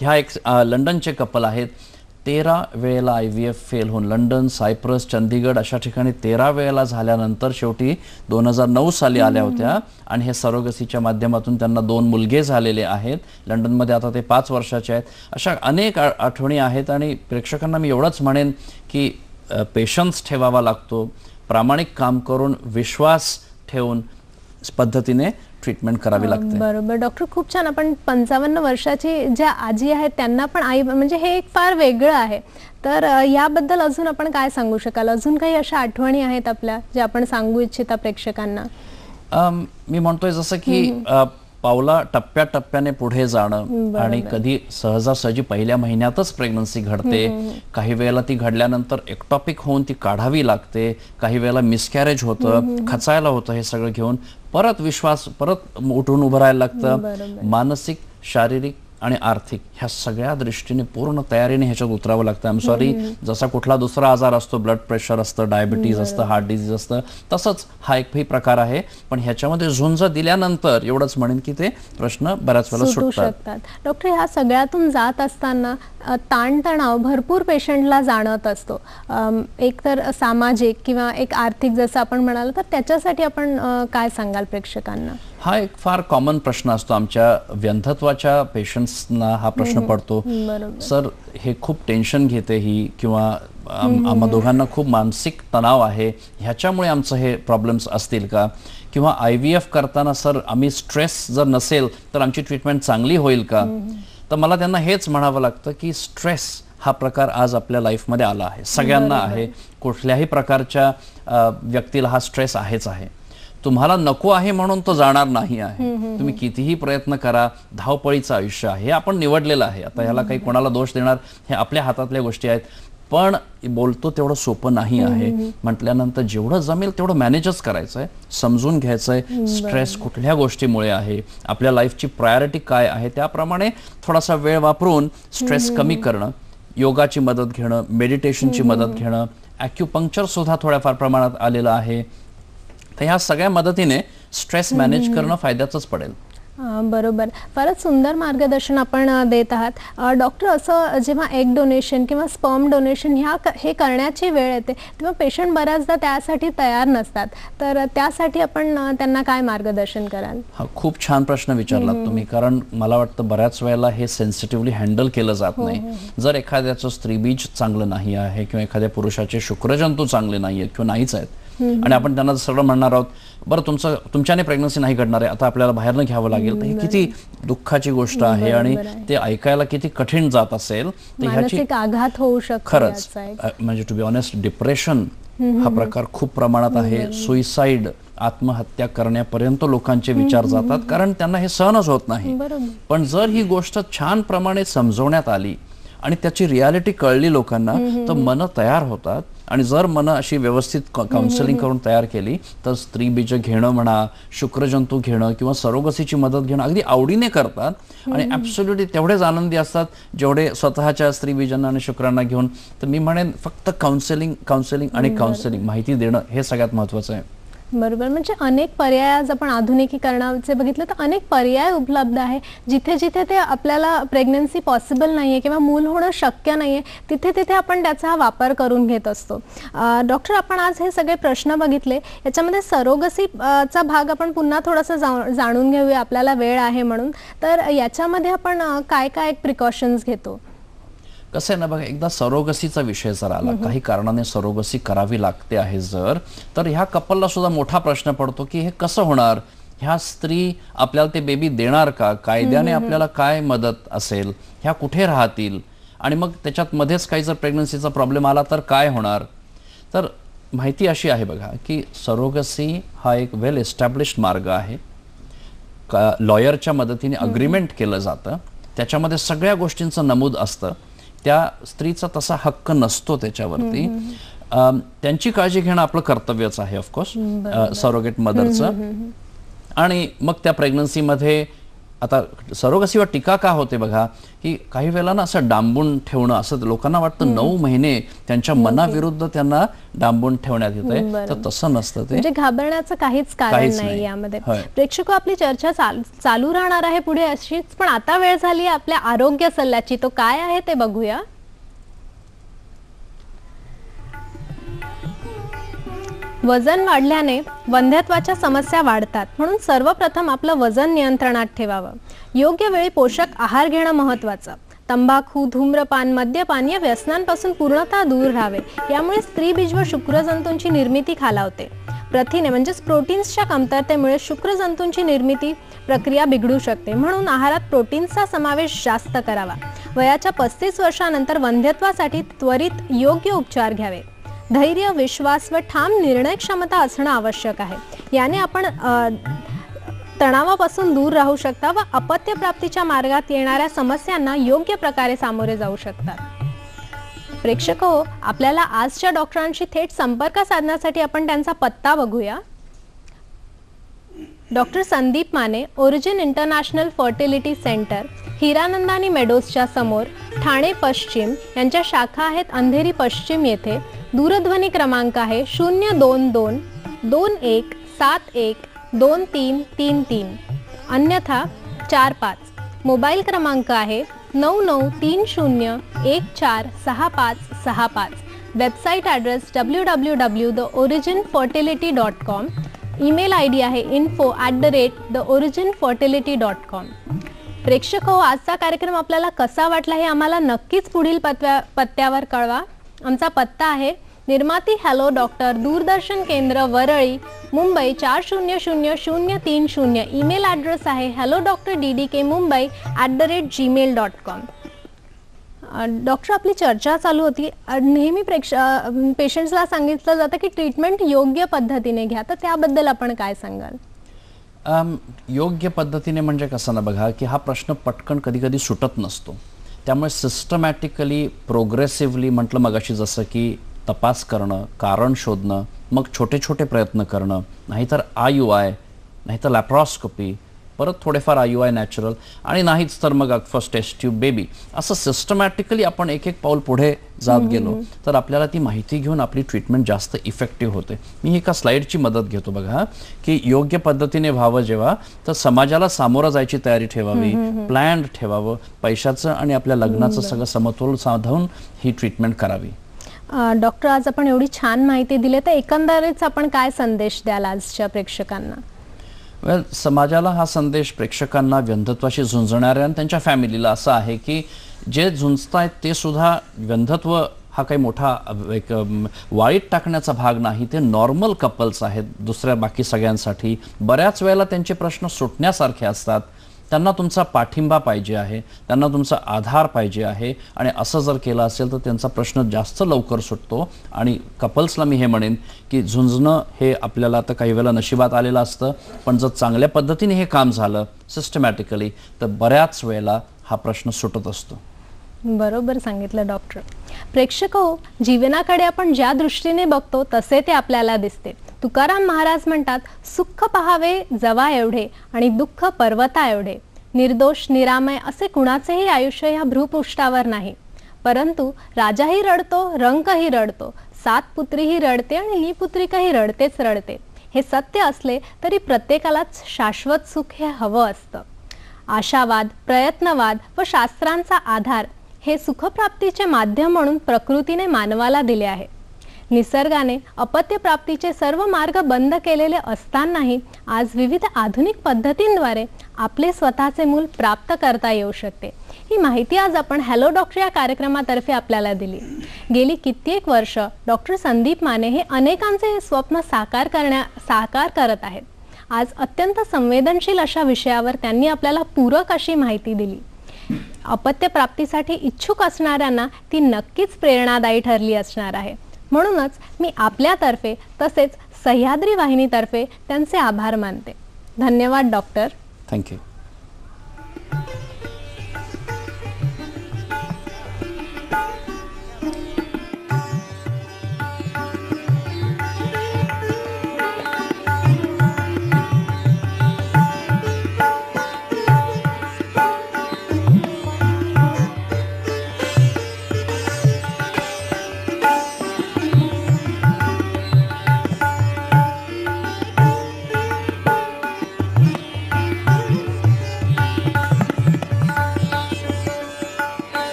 ह्या एक लंडनचे कपल आहेत. 13 वेळेला IVF फेल होऊन लंडन, सायप्रस, चंदीगड अशा ठिकाणी 13 वेळेला झाल्यानंतर शेवटी 2009 साली आल्या होत्या आणि हे सरोगसीच्या माध्यमातून त्यांना 2 मुलगे झालेले आहेत. लंडनमध्ये आता ते 5 वर्षाचे आहेत. अशा अनेक आठवणी आहेत आणि प्रेक्षकांना मी एवढंच म्हणेन की पेशन्स ठेवावा लागतो. प्रामाणिक काम करून, विश्वास ठेवून पद्धतीने ट्रीटमेंट करावी लागते. बरोबर. डॉक्टर, खूप छान. आपण 55 वर्षाची ज्या आजी आहेत त्यांना पण आई, म्हणजे हे एक फार वेगळं आहे. तर याबद्दल अजून आपण काय सांगू शकाल? अजून काही अशा आठवणी आहेत आपल्या ज्या आपण सांगू इच्छिता प्रेक्षकांना? मी म्हणतोय जसं की पावला टप्प्याटप्प्याने पुढे जाणं आणि कधी सहजासहजी पहिल्या महिन्यातच प्रेग्नन्सी घडते. काही वेळेला ती घडल्यानंतर एक्टॉपिक होऊन ती काढावी लागते. काही वेळेला मिसकॅरेज होतं, खचायला होतं. हे सगळं घेऊन परत विश्वास, परत उठून उभं राहायला लागतं. मानसिक, शारीरिक आणि आर्थिक ह्या सगळ्या दृष्टीने पूर्ण तयारीने ह्याच्यात उतरावं लागतं. आय एम सॉरी, जसा कुठला दुसरा आजार असतो, ब्लड प्रेशर असतं, डायबिटीज असतं, हार्ट डिझीज असतं, तसंच हा एकही प्रकार आहे. पण ह्याच्यामध्ये झुंज दिल्यानंतर एवढंच म्हणेन की ते प्रश्न बऱ्याच वेळा सुटतात. डॉक्टर, ह्या सगळ्यातून जात असताना ताणतणाव भरपूर पेशंटला जाणवत असतो. एक तर सामाजिक किंवा एक आर्थिक, जसं आपण म्हणालो, तर त्याच्यासाठी आपण काय सांगाल प्रेक्षकांना? हा एक फार कॉमन प्रश्न असतो आमच्या व्यंधत्वाच्या पेशंट्सना. हा प्रश्न पडतो, सर हे खूप टेन्शन घेते ही, किंवा आम्हा दोघांना खूप मानसिक तणाव आहे, ह्याच्यामुळे आमचं हे प्रॉब्लेम्स असतील का? किंवा IVF करताना सर आम्ही स्ट्रेस जर नसेल तर आमची ट्रीटमेंट चांगली होईल का? तर मला त्यांना हेच म्हणावं लागतं की स्ट्रेस हा प्रकार आज आपल्या लाईफमध्ये आला आहे, सगळ्यांना आहे. कुठल्याही प्रकारच्या व्यक्तीला हा स्ट्रेस आहेच आहे. तुम्हाला नको आहे म्हणून तो जाणार नाही आहे. तुम्ही कितीही प्रयत्न करा, धावपळीचं आयुष्य आहे, हे आपण निवडलेलं आहे. आता ह्याला काही कोणाला दोष देणार, हे आपल्या हातातल्या गोष्टी आहेत. पण बोलतो तेवढं सोपं नाही आहे म्हटल्यानंतर जेवढं जमेल तेवढं मॅनेजच करायचं आहे, समजून घ्यायचं आहे स्ट्रेस कुठल्या गोष्टीमुळे आहे, आपल्या लाईफची प्रायोरिटी काय आहे, त्याप्रमाणे थोडासा वेळ वापरून स्ट्रेस कमी करणं, योगाची मदत घेणं, मेडिटेशनची मदत घेणं, ॲक्युपंक्चर सुद्धा थोड्याफार प्रमाणात आलेलं आहे. तर ह्या सगळ्या मदतीने स्ट्रेस मॅनेज करणं फायद्याचंच पडेल. बरोबर, फारच सुंदर मार्गदर्शन आपण देत आहात. डॉक्टर, असं जेव्हा एग डोनेशन किंवा स्पर्म डोनेशन हे करण्याची वेळ येते तेव्हा पेशंट बऱ्याचदा त्यासाठी तयार नसतात, तर त्यासाठी आपण त्यांना काय मार्गदर्शन कराल? हा खूप छान प्रश्न विचारलात तुम्ही, कारण मला वाटतं बऱ्याच वेळेला हे सेन्सिटिव्हली हँडल केलं जात नाही. जर एखाद्याचं स्त्रीबीज चांगलं नाही आहे किंवा एखाद्या पुरुषाचे शुक्रजंतू चांगले नाही आहेत किंवा नाहीच आहेत आणि आपण त्यांना सगळं म्हणणार आहोत, बरं तुमच्याने प्रेग्नन्सी नाही घडणार आहे, आता आपल्याला बाहेरनं घ्यावं लागेल, तर ही किती दुःखाची गोष्ट आहे आणि ते ऐकायला किती कठीण जात असेल. तर ह्याची आघात होऊ शकतो. खरंच म्हणजे टू बी ऑनेस्ट डिप्रेशन हा प्रकार खूप प्रमाणात आहे. सुइसाइड, आत्महत्या करण्यापर्यंत लोकांचे विचार जातात, कारण त्यांना हे सहनच होत नाही. पण जर ही गोष्ट छान प्रमाणे समजवण्यात आली आणि त्याची रियालिटी कळली लोकांना, तर मनं तयार होतात. आणि जर मनं अशी व्यवस्थित काउन्सिलिंग करून तयार केली तर स्त्रीबीज घेणं म्हणा, शुक्रजंतू घेणं किंवा सरोगसीची मदत घेणं अगदी आवडीने करतात आणि ॲब्सोल्युटली तेवढेच आनंदी असतात जेवढे स्वतःच्या स्त्रीबीजांना आणि शुक्रांना घेऊन. तर मी म्हणेन फक्त काउन्सिलिंग आणि काउन्सिलिंग माहिती देणं हे सगळ्यात महत्त्वाचं आहे. बरोबर, म्हणजे अनेक पर्याय आज आपण आधुनिकीकरणाचे बघितलं तर अनेक पर्याय उपलब्ध आहे. जिथे जिथे ते आपल्याला प्रेग्नन्सी पॉसिबल नाहीये किंवा मूल होणं शक्य नाहीये तिथे तिथे आपण त्याचा वापर करून घेत असतो. डॉक्टर, आपण आज हे सगळे प्रश्न बघितले, याच्यामध्ये सरोगसीचा भाग आपण पुन्हा थोडासा जाणून घेऊया, आपल्याला वेळ आहे म्हणून. तर याच्यामध्ये आपण काय काय प्रिकॉशन्स घेतो? कसं आहे ना बघा, एकदा सरोगसीचा विषय जर आला, काही कारणाने सरोगसी करावी लागते आहे जर, तर ह्या कपलला सुद्धा मोठा प्रश्न पडतो की हे कसं होणार, ह्या स्त्री आपल्याला ते बेबी देणार का, कायद्याने आपल्याला काय मदत असेल, ह्या कुठे राहतील, आणि मग त्याच्यात मध्येच काही जर प्रेग्नन्सीचा प्रॉब्लेम आला तर काय होणार. तर माहिती अशी आहे बघा की सरोगसी हा एक वेल एस्टॅब्लिश्ड मार्ग आहे. लॉयरच्या मदतीने अग्रीमेंट केलं जातं, त्याच्यामध्ये सगळ्या गोष्टींचं नमूद असतं. त्या स्त्रीचा तसा हक्क नसतो त्याच्यावरती. त्यांची काळजी घेणं आपलं कर्तव्यच आहे ऑफकोर्स, सरोगेट मदरचं. आणि मग त्या प्रेग्नन्सीमध्ये आता सरोगसीवर टीका का होते बघा, की काही वेळेला ना असं डांबून ठेवणं, असं लोकांना वाटतं 9 महिने त्यांच्या मनाविरुद्ध त्यांना डांबून ठेवण्यात येते, तर तसं नसतं ते. म्हणजे घाबरण्याचं काहीच कारण नाही यामध्ये. प्रेक्षक, आपली चर्चा चालू राहणार आहे पुढे अशीच, पण आता वेळ झाली आपल्या आरोग्य सल्ल्याची. तो काय आहे ते बघूया. वजन वाढल्याने वंध्यत्वाच्या समस्या वाढतात, म्हणून सर्वप्रथम आपलं वजन नियंत्रणात ठेवावं. योग्य वेळी पोषक आहार घेणं महत्त्वाचं. तंबाखू, धूम्रपान, मद्यपान या व्यसनांपासून पूर्णतः दूर राहावे. यामुळे स्त्रीबीज व शुक्रजंतूंची निर्मिती खालावते. प्रथिने म्हणजेच प्रोटीन्सच्या कमतरतेमुळे शुक्रजंतूंची निर्मिती प्रक्रिया बिघडू शकते, म्हणून आहारात प्रोटीन्सचा समावेश जास्त करावा. वयाच्या 35 वर्षानंतर वंध्यत्वासाठी त्वरित योग्य उपचार घ्यावे. धैर्य, विश्वास व ठाम निर्णय क्षमता असणं आवश्यक आहे. याने आपण तणावापासून दूर राहू शकता व अपत्य प्राप्तीच्या मार्गात येणाऱ्या समस्यांना योग्य प्रकारे सामोरे जाऊ शकतात. प्रेक्षक हो, आपल्याला आजच्या डॉक्टरांशी थेट संपर्क साधण्यासाठी आपण त्यांचा पत्ता बघूया. Doctor Sandeep Mane, Origin International Fertility Centre, Hiranandani मेडोजच्या समोर, ठाणे पश्चिम. यांच्या शाखा आहेत अंधेरी पश्चिम येथे. दूरध्वनी क्रमांक आहे 02021712333, अन्यथा 45. मोबाईल क्रमांक आहे 9930146565. Website address www.theoriginfertility.com. Email ID आहे info@theoriginfertility.com. प्रेक्षक हो, आजचा कार्यक्रम आपल्याला कसा वाटला हे आम्हाला नक्कीच पुढील पत्त्यावर कळवा. आमचा पत्ता आहे निर्माती हॅलो डॉक्टर, दूरदर्शन केंद्र, वरळी, मुंबई 400030. ईमेल ॲड्रेस आहे hello.drdkmumbai@gmail.com. डॉक्टर, आपली चर्चा चालू होती. नेहमी पेशंट्सला सांगितलं जातं की ट्रीटमेंट योग्य पद्धतीने घ्या, तर त्याबद्दल आपण काय सांगाल? योग्य पद्धतीने म्हणजे कसं ना बघा, की हा प्रश्न पटकन कधी कधी सुटत नसतो. त्यामुळे सिस्टमॅटिकली प्रोग्रेसिव्हली म्हटलं मगाशी जसं की तपास करणं, कारण शोधणं, मग छोटे छोटे प्रयत्न करणं, नाहीतर IUI, नाहीतर लॅप्रोस्कोपी, परत थोडेफार IUI नॅचरल, आणि नाहीच तर मग फर्स्ट टेस्ट ट्यूब बेबी, असं सिस्टमॅटिकली आपण एक एक पाऊल पुढे जात गेलो तर आपल्याला ती माहिती घेऊन आपली ट्रीटमेंट जास्त इफेक्टिव्ह होते. मी एका स्लाईडची मदत घेतो बघा, की योग्य पद्धतीने व्हावं जेव्हा, तर समाजाला सामोरं जायची तयारी ठेवावी, प्लॅन्ड ठेवावं, पैशाचं आणि आपल्या लग्नाचं सगळं समतोल साधून ही ट्रीटमेंट करावी. डॉक्टर, आज आपण एवढी छान माहिती दिली, तर एकंदरीत आपण काय संदेश द्याल आजच्या प्रेक्षकांना? समाजाला हा संदेश, प्रेक्षकांना, व्यंधत्वाशी झुंजणाऱ्या आणि त्यांच्या फॅमिलीला असा आहे की जे झुंजतायत ते सुद्धा व्यंधत्व हा काही मोठा एक वाईट टाकण्याचा भाग नाही. ते नॉर्मल कपल्स आहेत दुसऱ्या बाकी सगळ्यांसाठी. बऱ्याच वेळेला त्यांचे प्रश्न सुटण्यासारखे असतात. त्यांना तुमचा पाठिंबा पाहिजे आहे, त्यांना तुमचा आधार पाहिजे आहे, आणि असं जर केलं असेल तर त्यांचा प्रश्न जास्त लवकर सुटतो. आणि कपल्सला मी हे म्हणेन की झुंजणं हे आपल्याला आता काही वेळेला नशिबात आलेलं असतं, पण जर चांगल्या पद्धतीने हे काम झालं सिस्टमॅटिकली तर बऱ्याच वेळेला हा प्रश्न सुटत असतो. बरोबर सांगितलं डॉक्टर. प्रेक्षक हो, जीवनाकडे आपण ज्या दृष्टीने बघतो तसे ते आपल्याला दिसते. तुकाराम महाराज म्हणतात, सुख पहावे जवा एवढे आणि दुःख पर्वता एवढे. निर्दोष निरामय असे कुणाचेही आयुष्य या भ्रूपृष्ठावर नाही. परंतु राजाही रडतो, रंकही रडतो, सात पुत्रीही रडते आणि निपुत्रिकही रडतेच रडते. हे सत्य असले तरी प्रत्येकालाच शाश्वत सुख हे हवं असतं. आशावाद, प्रयत्नवाद व शास्त्रांचा आधार हे सुखप्राप्तीचे माध्यम म्हणून प्रकृतीने मानवाला दिले आहे. निसर्गाने अपत्यप्राप्तीचे सर्व मार्ग बंद केलेले असतानाही आज विविध आधुनिक पद्धतींद्वारे आपले स्वतःचे मूल प्राप्त करता येऊ शकते. ही माहिती आज आपण हॅलो डॉक्टर या कार्यक्रमातर्फे आपल्याला दिली. गेली कित्येक वर्ष डॉक्टर संदीप माने हे अनेकांचे हे स्वप्न साकार करत आहेत. आज अत्यंत संवेदनशील अशा विषयावर त्यांनी आपल्याला पूरक अशी माहिती दिली. अपत्यप्राप्तीसाठी इच्छुक असणाऱ्यांना ती नक्कीच प्रेरणादायी ठरली असणार आहे. म्हणूनच मी आपल्यातर्फे तसेच सह्याद्री वाहिनीतर्फे त्यांचे आभार मानते. धन्यवाद डॉक्टर. थँक्यू.